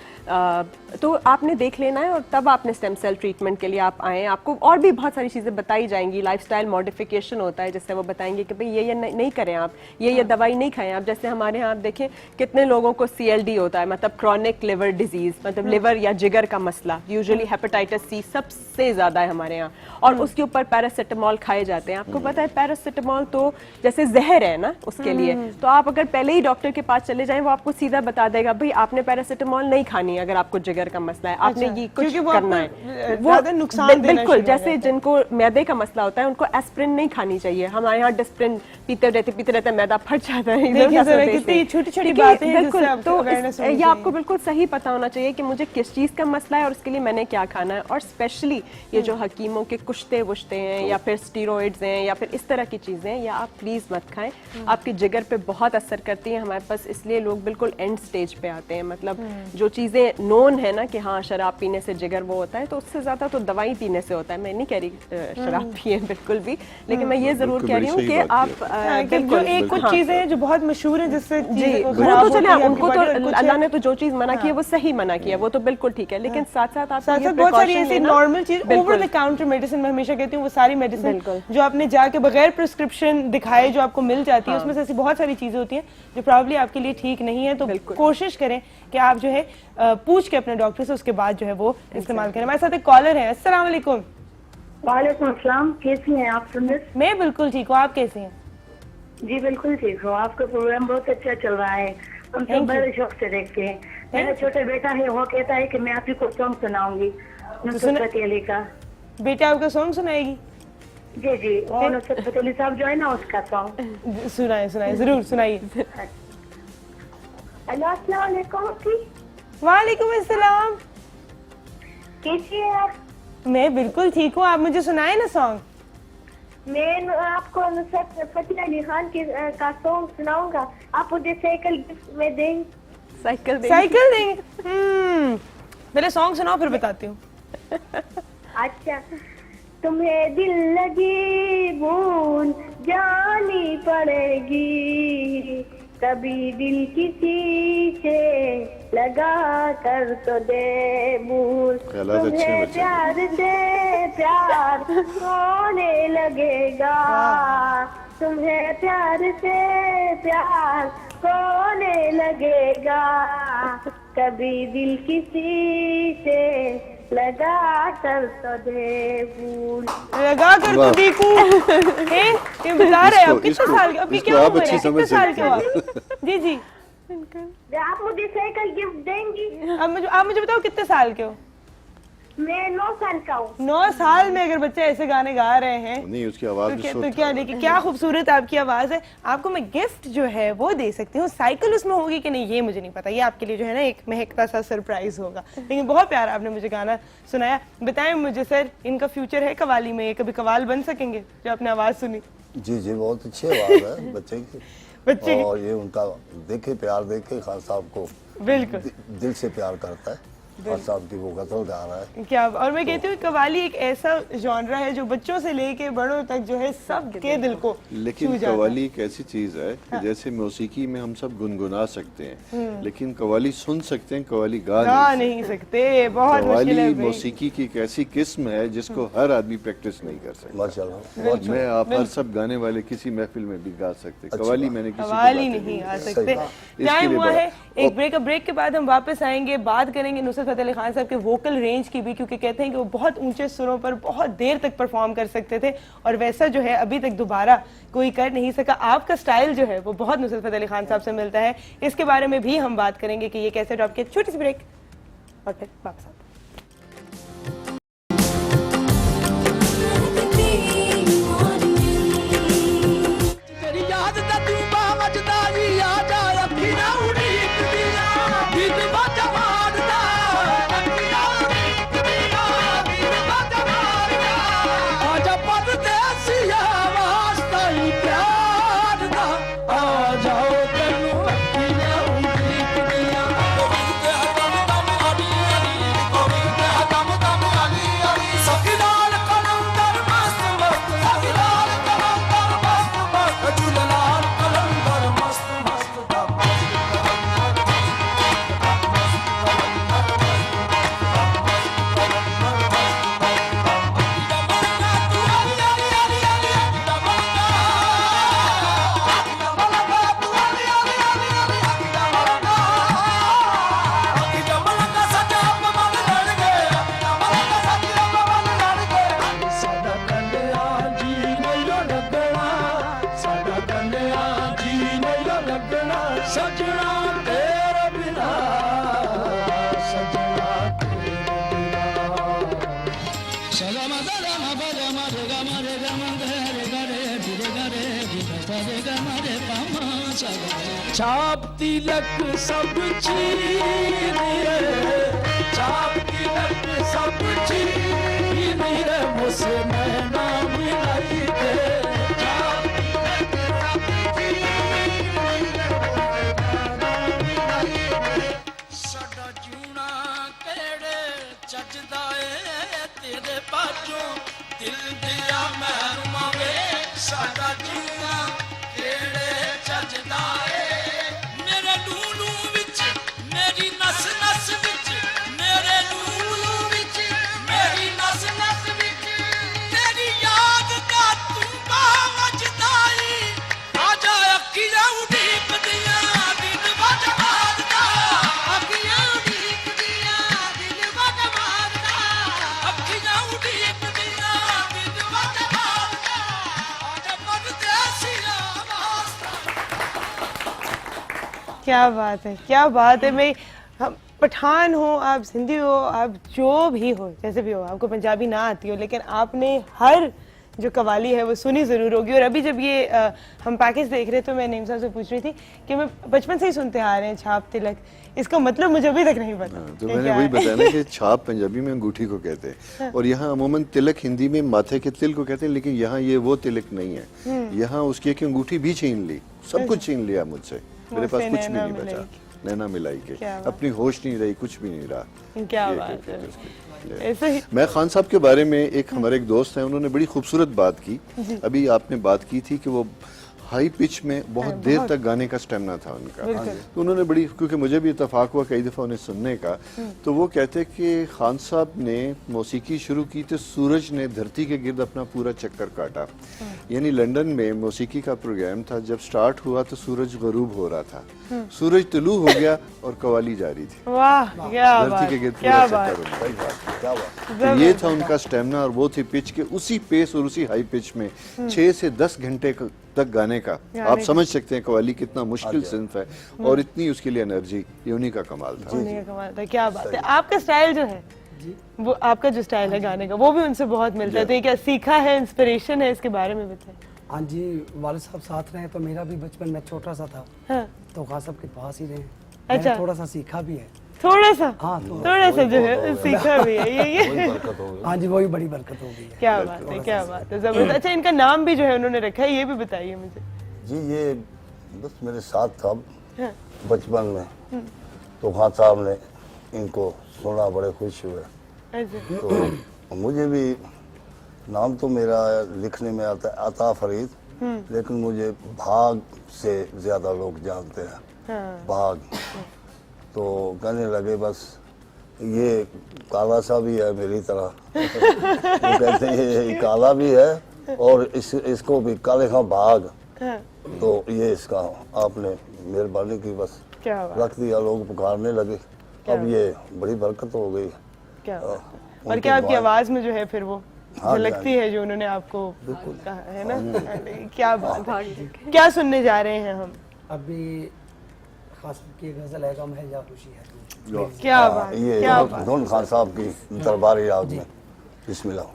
तो आपने देख लेना है और तब आपने स्टेम सेल ट्रीटमेंट के लिए आप आएँ। आपको और भी बहुत सारी चीज़ें बताई जाएंगी, लाइफस्टाइल मॉडिफिकेशन होता है जिससे वो बताएंगे कि भाई ये नहीं करें आप, ये दवाई नहीं खाएं आप। जैसे हमारे यहाँ आप देखें कितने लोगों को CLD होता है, मतलब क्रॉनिक लिवर डिजीज, मतलब लिवर या जिगर का मसला, यूजुअली हेपेटाइटिस C सबसे ज़्यादा है हमारे यहाँ, और उसके ऊपर पैरासीटामोल खाए जाते हैं। आपको पता है पैरासीटामोल तो जैसे जहर है ना उसके लिए, तो आप अगर पहले ही डॉक्टर के पास चले जाएं वो आपको सीधा बता देगा भाई आपने पैरासीटामोल नहीं खानी अगर आपको जिगर का मसला है, आपने ये कुछ करना है। वो नुकसान बिल्कुल, जैसे जिनको मैदे का मसला होता है उनको एस्प्रिन नहीं खानी चाहिए। हमारे यहाँ डिस्प्रिन पीते रहते मैदा फट जाता है। कितनी छोटी-छोटी बातें हैं बिल्कुल, जिससे तो अवेयरनेस ये आपको बिल्कुल सही पता होना चाहिए कि मुझे किस चीज़ का मसला है और उसके लिए मैंने क्या खाना है। और स्पेशली ये जो हकीमों के कुश्ते वुश्ते हैं या फिर स्टीरॉइड्स हैं या फिर इस तरह की चीज़ें, या आप प्लीज़ मत खाएं, आपके जिगर पे बहुत असर करती है हमारे पास, इसलिए लोग बिल्कुल एंड स्टेज पे आते हैं। मतलब जो चीज़ें नोन है ना कि हाँ शराब पीने से जिगर वो होता है, तो उससे ज़्यादा तो दवाई पीने से होता है। मैं नहीं कह रही शराब पिए बिल्कुल भी, लेकिन मैं ये ज़रूर कह रही हूँ कि आप बिल्कुल कुछ चीज़ें हैं जो बहुत मशहूर हैं जिससे जी, वो तो चले, उनको तो अल्लाह ने तो जो चीज़ मना की है वो सही मना किया, वो तो बिल्कुल ठीक है, लेकिन साथ साथ आप बहुत सारी ऐसी नॉर्मल चीज, ओवर द काउंटर मेडिसिन मैं हमेशा कहती हूँ, वो सारी मेडिसिन जो आपने जाके बगैर प्रिस्क्रिप्शन दिखाए जो आपको मिल जाती है, उसमें से ऐसी बहुत सारी चीजें होती हैं जो प्रॉब्ली आपके लिए ठीक नहीं है। तो कोशिश करें कि आप जो है पूछ के अपने डॉक्टर से उसके बाद जो है वो इस्तेमाल करें। हमारे साथ एक कॉलर है। अस्सलाम वालेकुम। वालेकुम अस्सलाम, कैसी हैं आप? मैं बिल्कुल ठीक हूँ, आप कैसी हैं? जी बिल्कुल ठीक हूँ, आपका प्रोग्राम बहुत अच्छा चल रहा है, हम सब बड़े शौक से देखते हैं। मेरा छोटा बेटा है, वो कहता है कि मैं आप ही को सॉन्ग सुनाऊंगी नुसरत फतेह अली का। बेटा आपका सॉन्ग सुनाएगी? जी जी, वो नुसरत फतेह अली साहब जो है ना उसका सॉन्ग। सुनाए जरूर सुनाइए। अस्सलाम वालेकुम। वालेकुम अस्सलाम, कैसी हैं आप? मैं बिल्कुल ठीक हूँ, आप मुझे सुनाए ना सॉन्ग। मैं आपको नुसरत फतेह अली खान का सॉन्ग सुनाऊंगा, आप मुझे साइकिल गिफ्ट में देंगे? साइकिल देंगे। पहले सॉन्ग सुनाओ फिर बताती हूँ। अच्छा, तुम्हें दिल लगी भूल जानी पड़ेगी, कभी दिल किसी से लगा कर तो दे भूल, ख्यालात अच्छे तुम्हें बच्चे। प्यार से प्यार होने लगेगा, तुम्हें प्यार से प्यार होने लगेगा, कभी दिल किसी से लगा कर तो दे भूल। लगा कर तो वाह। देखूं। ये बता रहे हैं आप कितने इसको- साल के, अभी इसको क्या आप उम्र अच्छी है, कितने समझ साल के हो सकती आप? जी जी, आप मुझे साइकिल गिफ्ट देंगी? आप मुझे बताओ कितने साल के हो? मैं 9 साल का हूँ। 9 साल में अगर बच्चे ऐसे गाने गा रहे हैं नहीं, उसकी आवाज भी तो क्या देखिए क्या खूबसूरत आपकी आवाज है। आपको मैं गिफ्ट जो है वो दे सकती हूँ, साइकिल उसमें होगी कि नहीं ये मुझे नहीं पता, ये आपके लिए जो है ना एक महकता सा सरप्राइज होगा। लेकिन बहुत प्यारा आपने मुझे गाना सुनाया। बताएं मुझे सर, इनका फ्यूचर है कवाली में, ये कभी कवाल बन सकेंगे जो आपने आवाज सुनी? जी जी, बहुत अच्छी आवाज़ है बच्चे की। बच्चे की? और ये उनका देखे प्यार देखे खान साहब को बिल्कुल दिल से प्यार करता है। खान साहब की वो गजल गा रहा है। क्या, और मैं कहती हूँ कवाली एक ऐसा जॉनरा है जो बच्चों से लेके बड़ों तक जो है सबके दिल को लेकिन छू जाता है। कवाली एक ऐसी चीज है कि जैसे मौसीकी में हम सब गुनगुना सकते हैं, लेकिन कवाली सुन सकते हैं, कवाली गा गा नहीं नहीं सकते, बहुत मुश्किल कवाली है भाई। मौसीकी की एक ऐसी किस्म है जिसको हर आदमी प्रैक्टिस नहीं कर सकता। माशाल्लाह, बहुत मैं आप हर सब गाने वाले किसी महफिल में भी गा सकते, कवाली मैंने किसी को कवाली गाते नहीं आ सही सकते। बात। टाइम इसके लिए हुआ बड़ा- है एक ब्रेक के बाद हम वापस आएंगे, बात करेंगे नुसरत फतेह अली खान साहब के वोकल रेंज की भी, क्योंकि कहते हैं कि वो बहुत ऊंचे सुरों पर बहुत देर तक परफॉर्म कर सकते थे और वैसा जो है अभी तक दोबारा कोई कर नहीं सका। आपका स्टाइल जो है वो बहुत नुसरत फतेह अली खान साहब से मिलता है, इसके बारे में भी हम बात करेंगे कि ये कैसे। ड्रॉप के छोटी सी ब्रेक और फिर वापस आते हैं। तेरी याद दा तू बावजदा वी आ जा, अखी ना उड़ीक दिया दिल बाजा मारदा, अखी ना उड़ीक दिया दिल बाजा मारदा, आजा परदेसिया वास्ता ही प्यार दा, आ जाओ तैनू अखी ना उड़ीक दिया। दम दम अली अली, दम दम अली अली, सखीलाल कलंदर मस्त मस्त, सखीलाल कलंदर मस्त मस्त, झूललाल कलंदर मस्त मस्त, दम सजना तेरे बिना, सजना तेरे बिना। सगम गम बगम रे गम रे गम रे गरे रे गरे रे गम रे पम सगम। छाप तिलक सब चीर रे, छाप तिलक सब चीर रे, मुझसे नैना मिलाई दे। छाप तिलक सब चीर साडा जूना केड़े चजदा ए, तेरे बाजों दिल दिया महरुमा वे, साडा जूना केड़े चजदा ए, मेरे लूलू विच मेरी नस नस विच, मेरे लूलू विच मेरी नस नस विच, तेरी याद दा तू बावजदाई, आजा अखियां उड़ीक दिया दिल बाजा मारदा, अखियां उड़ीक दिया दिल बाजा मारदा, अखियां उड़ीक दिया दिल बाजा मारदा, आजा परदेसिया वास्ता। क्या बात है, क्या बात है। मैं हम पठान हो, आप सिंधी हो, आप जो भी हो, जैसे भी हो, आपको पंजाबी ना आती हो, लेकिन आपने हर जो कवाली है वो सुनी ज़रूर होगी। और अभी जब ये हम पैकेज देख रहे थे तो मैं नईम साहब से पूछ रही थी कि मैं बचपन से ही सुनते आ रहे हैं छाप तिलक, इसका मतलब मुझे अभी तक नहीं पता। तो कि मैंने क्या वही है। बताया ना कि छाप पंजाबी में अंगूठी को कहते हैं और यहाँ अमूमन तिलक हिंदी में माथे के तिल को कहते हैं, लेकिन यहाँ ये वो तिलक नहीं है। यहाँ उसकी एक अंगूठी भी छीन ली, सब कुछ छीन लिया मुझसे, मेरे पास कुछ भी नहीं बचा। नैना मिलाई के, क्या बात। अपनी होश नहीं रही, कुछ भी नहीं रहा। क्या ये बात कहते है। थे उसको। ऐसे ही मैं खान साहब के बारे में एक हमारे एक दोस्त हैं, उन्होंने बड़ी खूबसूरत बात की। अभी आपने बात की थी कि वो हाई पिच में बहुत देर तक गाने का स्टेमिना था उनका। तो उन्होंने बड़ी, क्योंकि मुझे भी इत्तेफाक हुआ कई दफ़ा उन्हें सुनने का, तो वो कहते कि खान साहब ने मौसीकी शुरू की तो सूरज ने धरती के गिर्द अपना पूरा चक्कर काटा। यानी लंदन में मौसीकी का प्रोग्राम था, जब स्टार्ट हुआ तो सूरज गरूब हो रहा था, सूरज तुलू हो गया और कवाली जारी थी। वाह, क्या धरती बात, के गिर्द क्या पूरा बात। चक्कर उनका। क्या बात। तो ये था उनका स्टेमिना, और वो थी पिच के उसी पेस और उसी हाई पिच में 6 से 10 घंटे तक गाने का। आप समझ सकते हैं कवाली कितना मुश्किल सिंफ है, और इतनी उसके लिए एनर्जी, ये उन्हीं का कमाल था। उन्हीं का कमाल था। क्या बात है। आपका स्टाइल जो है, वो आपका जो स्टाइल है गाने का, वो भी उनसे बहुत मिलता है। तो ये क्या सीखा है, इंस्पिरेशन है, इसके बारे में बताएं। हाँ जी, वालिद साहब साथ रहे तो मेरा भी बचपन में छोटा सा था, हाँ, तो खास साहब के पास ही रहे। अच्छा। मैंने थोड़ा सा सीखा भी है। थोड़ा सा, हाँ, थोड़ा सा जो है सीखा भी है। ये बरकत हो गई। हाँ जी, वही बड़ी बरकत हो गई है। क्या बात है, क्या बात है, जबरदस्त। अच्छा, इनका नाम भी जो है उन्होंने रखा है, ये भी बताइए मुझे। जी ये बस मेरे साथ था हाँ। बचपन में, तो खान साहब ने इनको सुना, बड़े खुश हुए। अच्छा, तो मुझे भी नाम तो मेरा लिखने में आता है अता फरीद, लेकिन मुझे भाग से ज्यादा लोग जानते हैं। हाँ। भाग। तो कहने लगे बस ये काला सा भी है मेरी तरह। वो कहते हैं ये काला भी है और इसको भी काले का भाग। हाँ। तो ये इसका आपने मेहरबानी की, बस क्या बात, रख दिया, लोग पुकारने लगे। अब ये बड़ी बरकत हो गई। क्या बात है। और उनके क्या आपकी बाद- आवाज में जो है फिर वो हाँ, झलकती है जो उन्होंने आपको कहा है ना। क्या बात है। भाग्य। क्या सुनने जा रहे हैं हम। अभी खास की गजल है, गम है या खुशी है तू। क्या हाँ, बात, ये क्या बात। धुन खान साहब की दरबार याद में। बिस्मिल्लाह।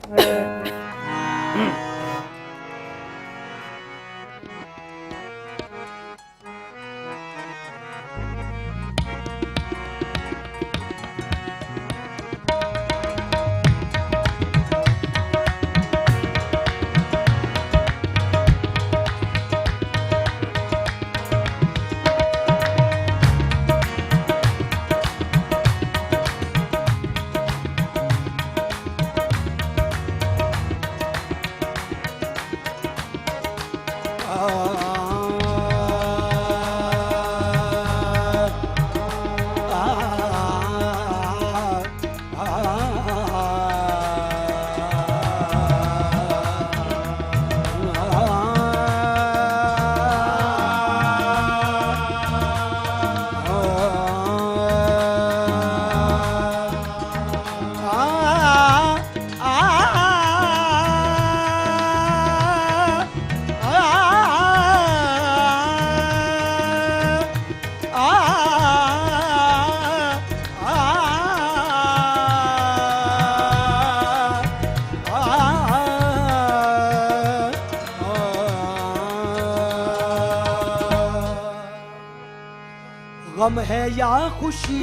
गम है या खुशी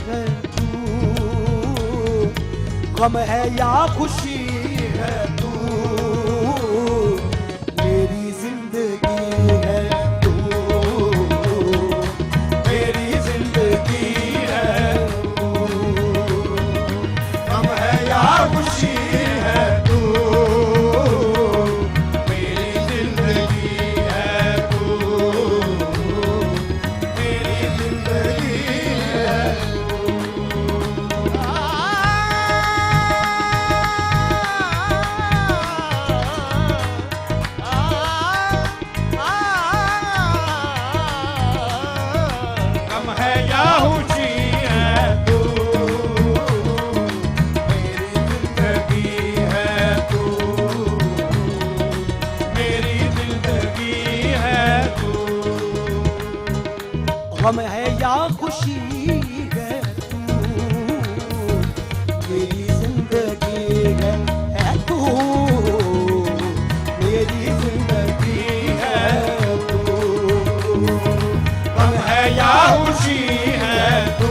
है तू, गम है या खुशी है तू, मेरी जिंदगी है तू, मेरी जिंदगी है तू। गम है या खुशी है तू, मेरी जिंदगी है तू, मेरी जिंदगी है गम है या खुशी है तू, मेरी जिंदगी है तू, मेरी जिंदगी है तू। गम है या खुशी है तू, मेरी जिंदगी है तू, मेरी जिंदगी है तू। गम है या खुशी है तू,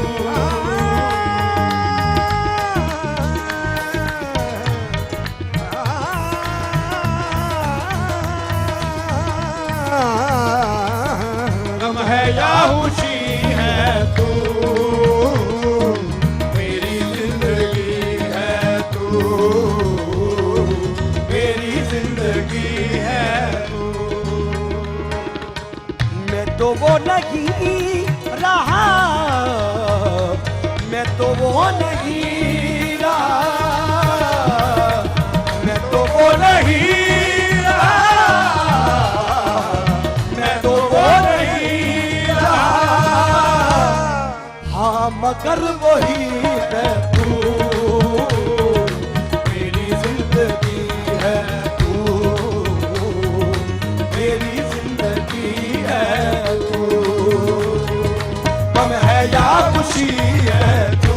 गम है या खुशी है तू, वो नहीं रहा, मैं तो वो नहीं रहा, मैं तो वो नहीं रहा, मैं तो वो नहीं रहा। हाँ मगर वही है तू, मेरी जिंदगी है तू, मेरी जिंदगी है तू, गम है या खुशी है तू,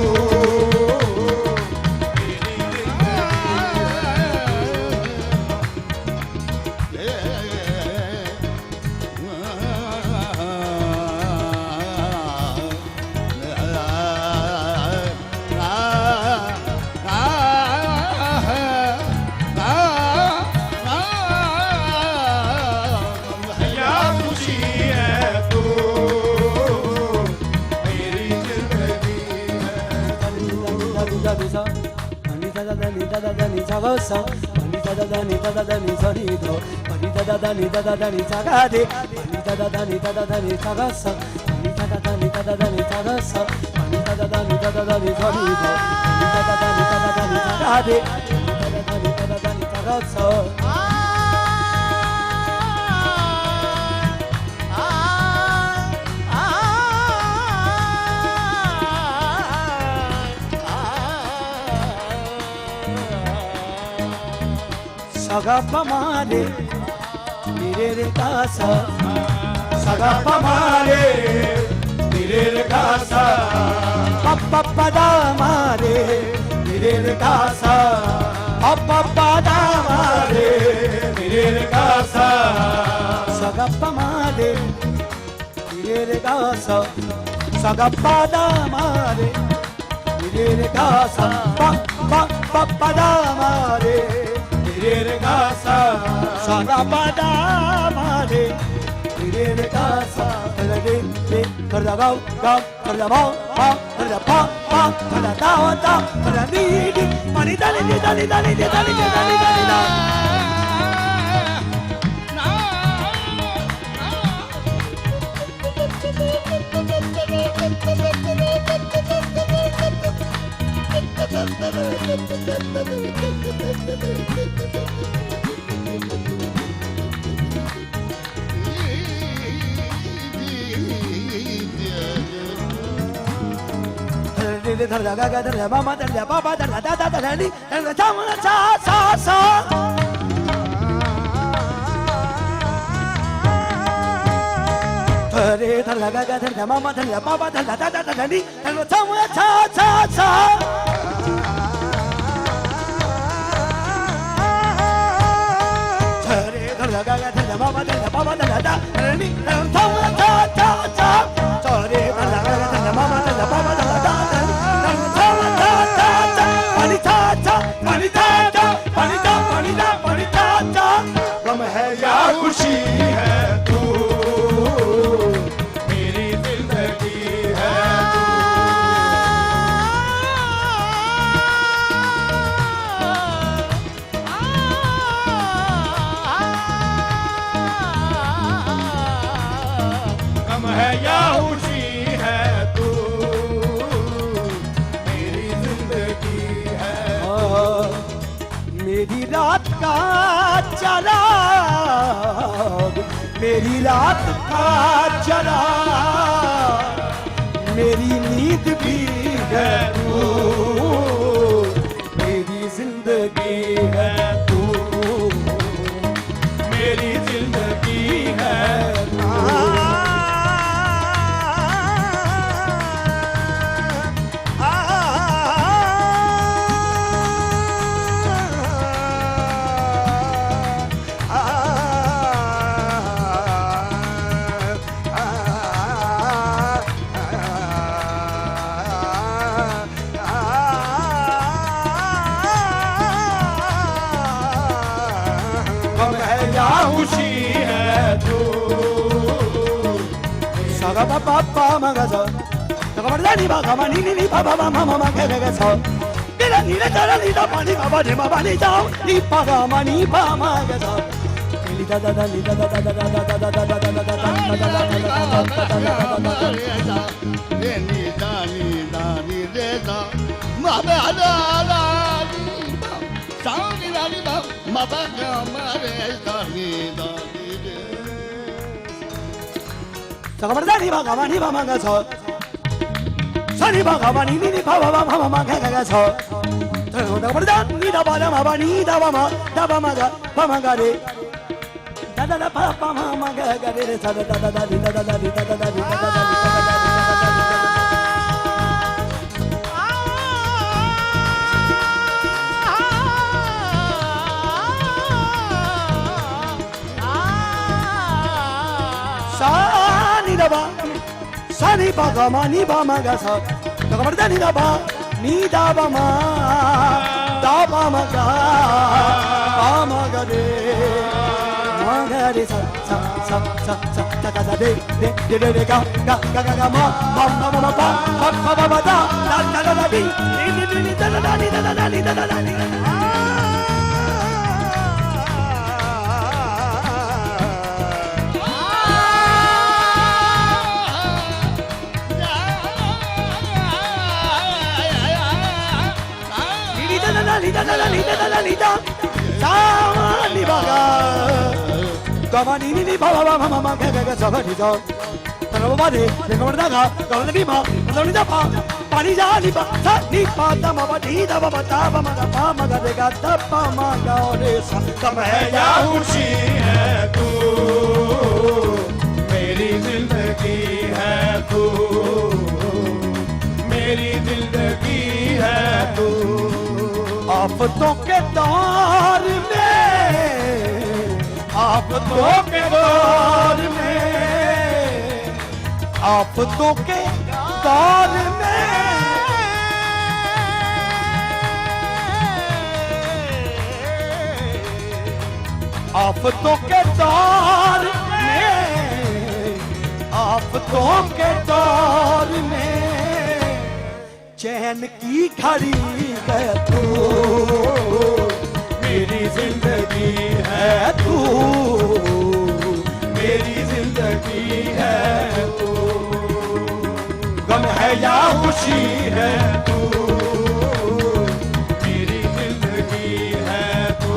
saga pamale mirere casa, saga pamale mirere casa, papa pada mare mirere casa, papa pada mare mirere casa, saga pamale mirere casa, saga pada mare mirere casa, papa pada mare mirere casa, saga pada mare mirere casa, le karda gao gao karda bao bao karda pa pa karda da da karda ni ni mani dali ni dali dali ni dali ni dali dali da. Dhar ga ga dhar ba ma dhar ba ba dhar da da da ni dhar cha ma cha sa sa. Dhare dhar ga ga dhar ma ma dhar ba ba dhar da da da ni dhar cha ma cha cha sa. Dhare dhar ga ga dhar ma ma dhar ba ba dhar da da ni dhar cha ma cha cha sa. Dhare dhar ga ga dhar ma ma dhar ba ba dhar da da गम है या खुशी है तू, मेरी जिंदगी है तू, गम है या खुशी है तू, मेरी जिंदगी है। मेरी रात का चराग, मेरी रात का चराग, मेरी नींद भी है तू, मेरी जिंदगी है तू, मेरी जिंदगी है तू। Saga pa pa magaza, saga mardani ba kama ni ni pa pa ma ma ma ke ke sa, ni le tara ni da pa ni ka ba de ma ba ni da, ni pa ga ma ni pa ma ke sa, Sagamarda ni ba gama ni ba manga so. Sani ba gama ni ni ba ba ba ma ga ga so. Sagamarda ni da ba ma ba ni da ba ma ga re. Da da da pa pa ma ga ga re sa da da da di da da da di da da da di da da da di. Sani ba ga ma ni ba ma ga sa. Sagamarda ni da ba ma ga re. Ma ga re sa da da da de ga ma ba da di da. Lida Sani baga Gamani ni ba ma ga sa ga di so Tara ba de ga ga ni ma ni da pa pani ja ni ba sa ni pa da ma ba di da ba ma ga de ga da pa ma ga re sa kab hai ya खुशी है तू मेरी जिंदगी है तू मेरी जिंदगी है तू आफतों के दौर में आफतों के दौर में आफतों के दौर में आफतों के दौर में आफतों के दौर में चैन की घड़ी है तू मेरी जिंदगी है तू मेरी जिंदगी है तू गम है या खुशी है तू मेरी जिंदगी है तू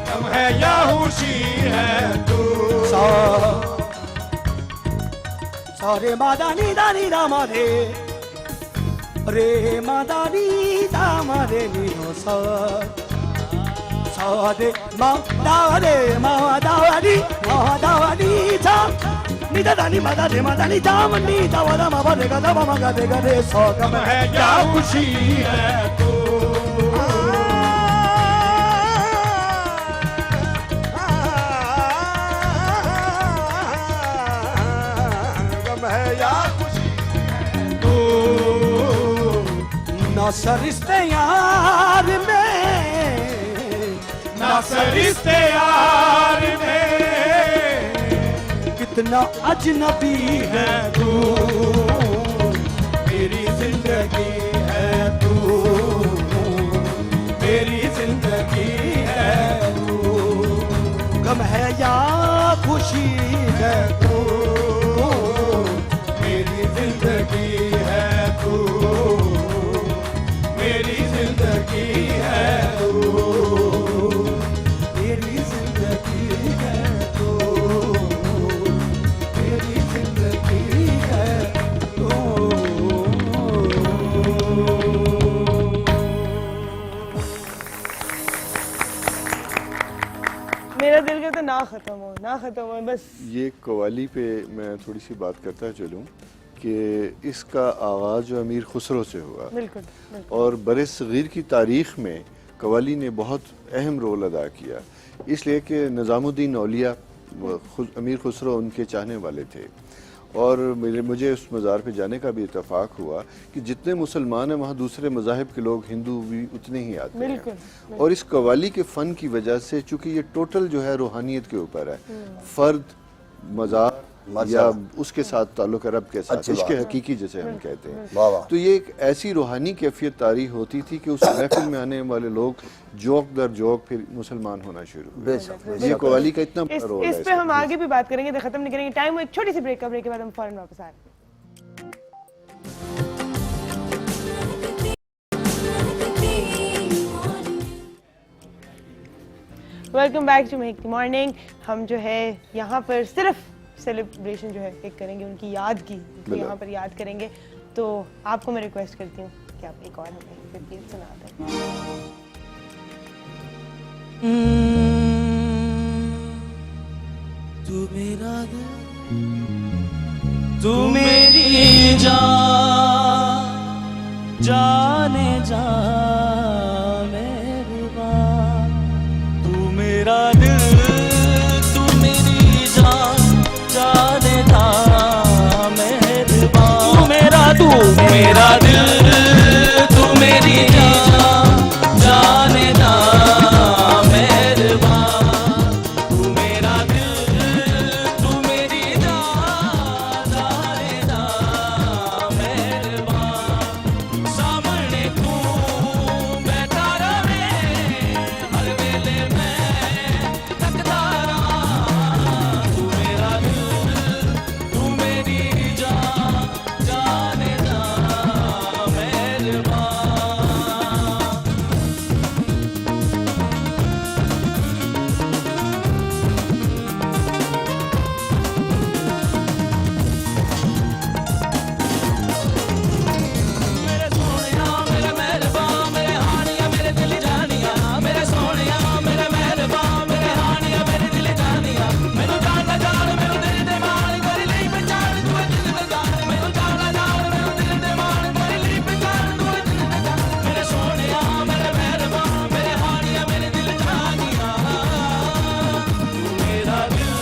गम है या खुशी है तू Re ma da ni da ma re ma da ni da ma re ni no sa de ma da re ma da ni sa ni da ni ma da ni da ma ni da wa da ma ba re ga da ma ga de so kam hai kya खुशी है तू ना सरिश्ते यार में ना सरिश्ते यार में कितना अजनबी है तू मेरी जिंदगी है तू मेरी जिंदगी है तू गम है या खुशी है तू मेरी जिंदगी है तू मेरी जिंदगी है तू मेरी जिंदगी है तू मेरी जिंदगी है तू मेरा दिल कहता ना खत्म हो बस। ये कव्वाली पे मैं थोड़ी सी बात करता चलूँ कि इसका आगाज़ जो अमीर खुसरो से हुआ बिल्कुल। और बरे सग़ीर की तारीख़ में कव्वाली ने बहुत अहम रोल अदा किया, इसलिए कि निज़ामुद्दीन औलिया अमीर खुसरो उनके चाहने वाले थे और मुझे उस मज़ार पे जाने का भी इत्तेफाक हुआ कि जितने मुसलमान हैं वहाँ दूसरे मज़ाहिब के लोग हिंदू भी उतने ही आते हैं। और इस कव्वाली के फ़न की वजह से चूँकि ये टोटल जो है रूहानियत के ऊपर है, फ़र्द, मज़ार, या माशाअल्लाह। उसके साथ ताल्लुक है रब के साथ, अच्छी इश्क बात। हकीकी जिसे हम कहते हैं। वाह वाह। तो ये एक ऐसी रूहानी कैफियत तारी होती थी कि उस महफिल में आने वाले लोग जोक दर जोक फिर मुसलमान होना शुरू हुए। बेशक ये कव्वाली का इतना बड़ा रोल है इस पे हम आगे भी बात करेंगे, तो खत्म नहीं करेंगे टाइम। वो एक छोटी सी ब्रेक का, ब्रेक के बाद हम फौरन वापस आ रहे हैं। Welcome back to Mehakti morning. हम जो है यहाँ पर सिर्फ सेलिब्रेशन जो है एक करेंगे उनकी याद की, उनको यहाँ पर याद करेंगे। तो आपको मैं रिक्वेस्ट करती हूँ कि आप एक और हमें गीत सुना दें। तू मेरा दिल, तू मेरी जान, जाने जा मेहरबान। तू मेरा दिल, तू मेरी जान, जाने जा मेहरबान। तू मेरा दिल, तू मेरी जान, जाने जा मेहरबान। तू मेरा दिल, तू मेरी जान, जाने जा मेहरबान। सामने तू बैठा रहे हर वेले मैं तकता रहा। तू मेरा दिल, तू मेरी जान, जाने जा मेहरबान। मेरे सोनिया मेरे मेहरबान मेरे हानिया मेरे दिल जानिया। मेरे सोनिया मेरे मेहरबान मेरे हानिया मेरे दिल जानिया। मैनू जान जान मैनू दिल दे मान कर ली पहचान तू दिल दे जान। मैनू जान जान मैनू दिल दे मान कर ली पहचान तू दिल दे जान। मेरे सोनिया मेरे मेहरबान मेरे हानिया मेरे दिल जानिया। तू मेरा दिल,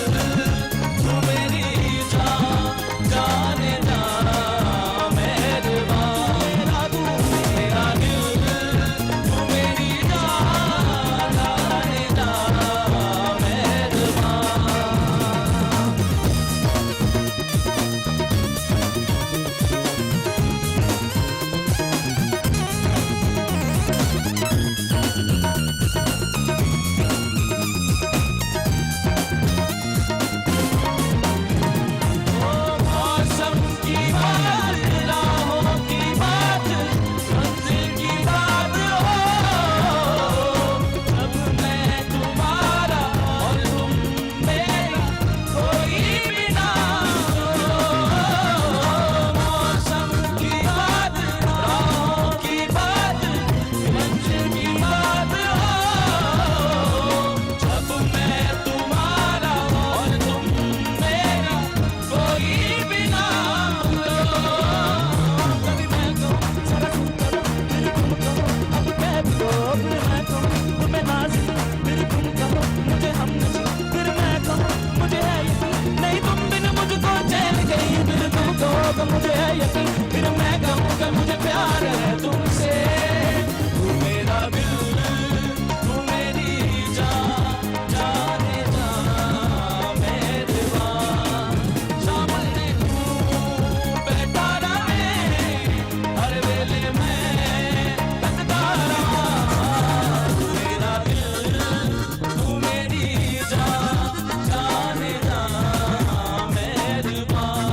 तू मेरी जान, जाने जा मेहरबान। तू मेरा दिल, तू मेरी जान, जाने जा मेहरबान। मौसम की बात, राहों की बात, मंजिल की बात हो। जब मैं तुम्हारा और तुम मेरा कोई भी ना हो। मौसम की बात, राहों की बात, मंजिल की बात हो। जब मैं तुम्हारा और तुम मेरा कोई भी ना हो। कभी मैं कहूँ जरा तुम करो फिर तुम कहो, अब मैं भी दो फिर मैं कहूँ तुम्हें नाज़िक फिर तुम कहो मुझे हमनशी। फिर मैं कहूँ मुझे है यकीन नहीं तुम बिन मुझको चैन गई। फिर तुम कहो कि मुझे है यकीन, फिर मैं कहूँ कि मुझे प्यार है तुमसे। तू मेरा दिल, तू मेरी जान, जाने जा मेहरबान। सामने तू बैठा रहे हर वेले मैं तकता रहा। तू मेरा दिल, तू मेरी जान, जाने जा मेहरबान।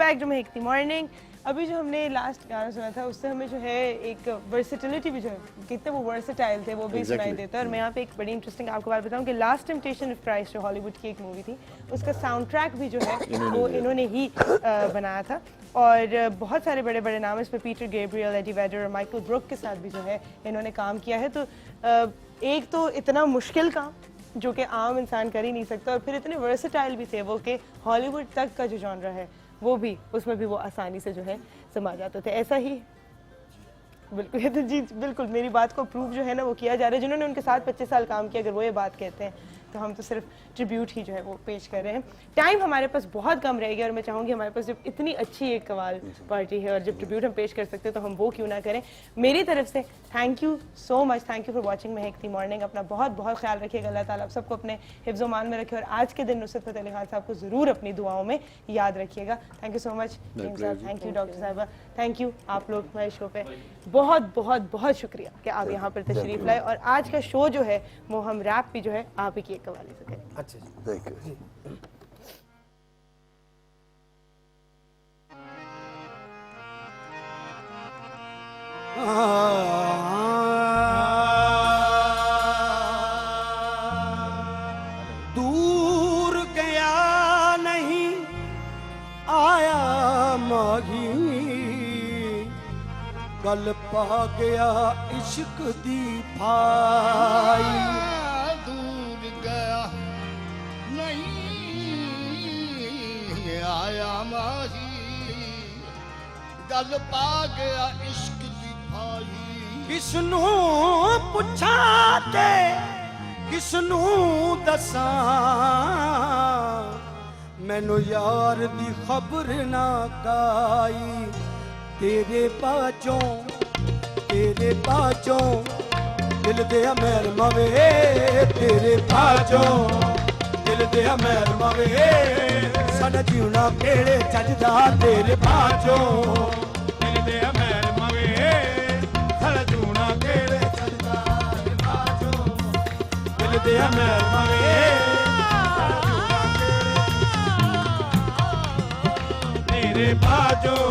Back to Mehakti morning. अभी जो हमने लास्ट गाना सुना था उससे हमें जो है एक वर्सेटिलिटी भी जो है कितने वो वर्सेटाइल थे वो भी सुनाई देता है। और मैं यहाँ पे एक बड़ी इंटरेस्टिंग आपको बात बताऊँ कि लास्ट टेम्पटेशन ऑफ क्राइस्ट जो हॉलीवुड की एक मूवी थी उसका साउंड ट्रैक भी जो है वो इन्होंने ही बनाया था। और बहुत सारे बड़े बड़े नाम इस पर पीटर गैब्रियल, एडी वेडर और माइकल ब्रुक के साथ भी जो है इन्होंने काम किया है। तो एक तो इतना मुश्किल काम जो कि आम इंसान कर ही नहीं सकता और फिर इतने वर्सेटाइल भी थे वो कि हॉलीवुड तक का जो जॉनरा है वो भी उसमें भी वो आसानी से जो है समा जाते थे। ऐसा ही बिल्कुल ये तो जी बिल्कुल मेरी बात को प्रूव जो है ना वो किया जा रहा है। जिन्होंने उनके साथ 25 साल काम किया अगर वो ये बात कहते हैं तो हम तो सिर्फ ट्रिब्यूट ही जो है वो पेश कर रहे हैं। टाइम हमारे पास बहुत कम रहेगा और मैं चाहूँगी हमारे पास जब इतनी अच्छी एक कवाल पार्टी है और जब ट्रिब्यूट हम पेश कर सकते हैं तो हम वो क्यों ना करें। मेरी तरफ से thank you so much, thank you for watching Mehakti morning. अपना बहुत बहुत ख्याल रखिएगा, अल्लाह ताला आप सबको अपने हिफ्ज़ मान में रखे और आज के दिन नुसरत फ़तेह अली खान साहब को ज़रूर अपनी दुआओं में याद रखिएगा। Thank you so much thank you doctor साहबा, थैंक यू आप लोग हमारे शो पे बहुत बहुत बहुत शुक्रिया कि आप यहाँ पर तशरीफ़ लाए। और आज का शो जो है वो हम रैप भी जो है आप ही की एक कवाली से करें। अच्छा जी, थैंक यू। दूर गया नहीं आया माही, गल पा गया इश्क दी भाई। दूर गया नहीं आया माही, गल पा गया इश्क दी भाई। किसनू पुछा ते किसनू दसां, मैनू यार दी खबर ना काई। तेरे बाजों दिल दे मैल मवे, तेरे बाजों दिल दे मैल मवे। साडा जीवना केड़े चजदा, तेरे बाजों दिल दे मैल मवे। साडा जीवना केड़े चजदा, तेरे बाजों दिल दे मैल मवे। तेरे बाजों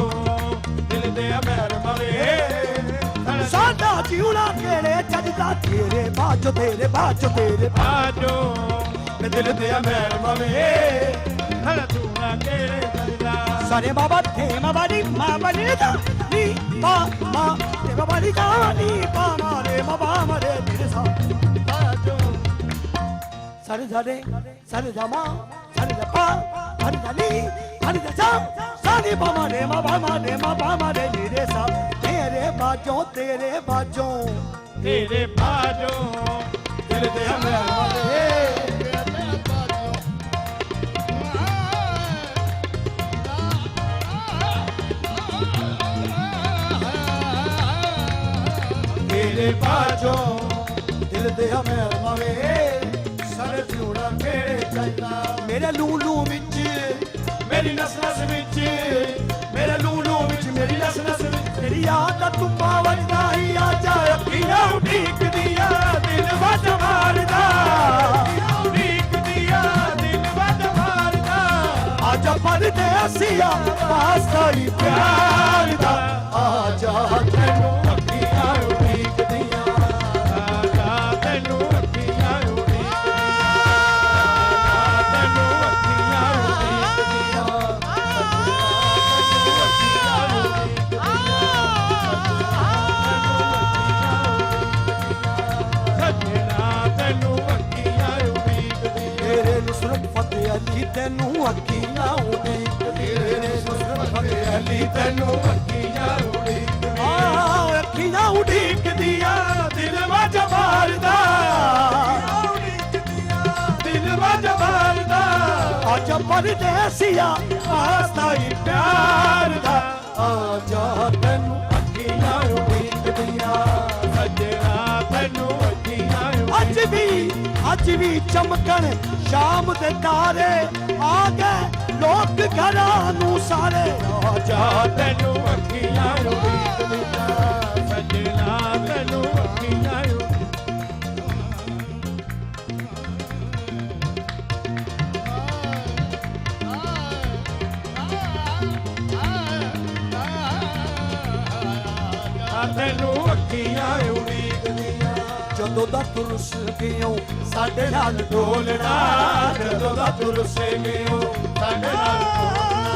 दिल दे मैल मवे। साडा जीवना केड़े चजदा, तेरे बाजों तेरे बाजों तेरे बाजों दिल दे मैल मवे। साडा जीवना केड़े चजदा। सारे बाबा थे माबानी माबानी दा नी पा मा ते बाबानी दा नी पा मारे बाबा मारे तेरे सा बाजों। सारे जाने सारे जामा सारे जपा सारे जानी सारे जा सारे बाबा रे बाबा मारे बाबा मारे तेरे सा। तेरे बाजों तेरे बाजों तेरे बाजों दिल दे मैल मवे। तेरे बाजों दिल दे मैल मवे। सारे जीवना केड़े चजदा, मेरे लूलू विच मेरी नस नस विच, मेरे लूलू विच मेरी नस नस विच। तेरी याद दा तुंबा वजदा ही आजा अखियां उड़ीक दिया दिल वज मारदा। उड़ीक दिया दिल वज मारदा। आजा परदेसिया वास्ता ही प्यार दा। आजा तैनू अखियां उड़ीक दिया, आजा तैनू अखियां उड़ीक ਤੈਨੂੰ ਅੱਖੀਆਂ ਉਡੀਕਦੀ। नुसरत फतेह अली ਤੈਨੂੰ ਅੱਖੀਆਂ ਉਡੀਕਦੀ। ਅੱਖੀਆਂ ਉਡੀਕਦੀਆਂ ਦਿਲ ਵਜ ਮਾਰਦਾ। ਦਿਲ ਵਜ ਮਾਰਦਾ। ਆਜਾ ਪਰਦੇਸੀਆ ਵਾਸਤਾ ਹੀ ਪਿਆਰ ਦਾ। ਆਜਾ ਤੈਨੂੰ ਅੱਖੀਆਂ ਉਡੀਕਦੀਆਂ। ਸੱਜਣਾ ਤੈਨੂੰ ਅੱਖੀਆਂ ਅੱਜ ਵੀ ਚਮਕਣ शाम दे तारे आ गए लोग घरां नूं सारे। आजा तैनू अखियां उड़ीकदियां, सजना तैनू अखियां ਜਦੋਂ ਦਾ ਤੁਰਸ ਗਿਓ ਸਾਡੇ ਨਾਲ ਢੋਲਣਾ ਜਦੋਂ ਦਾ ਤੁਰਸ ਗਿਓ ਸਾਡੇ ਨਾਲ ਢੋਲਣਾ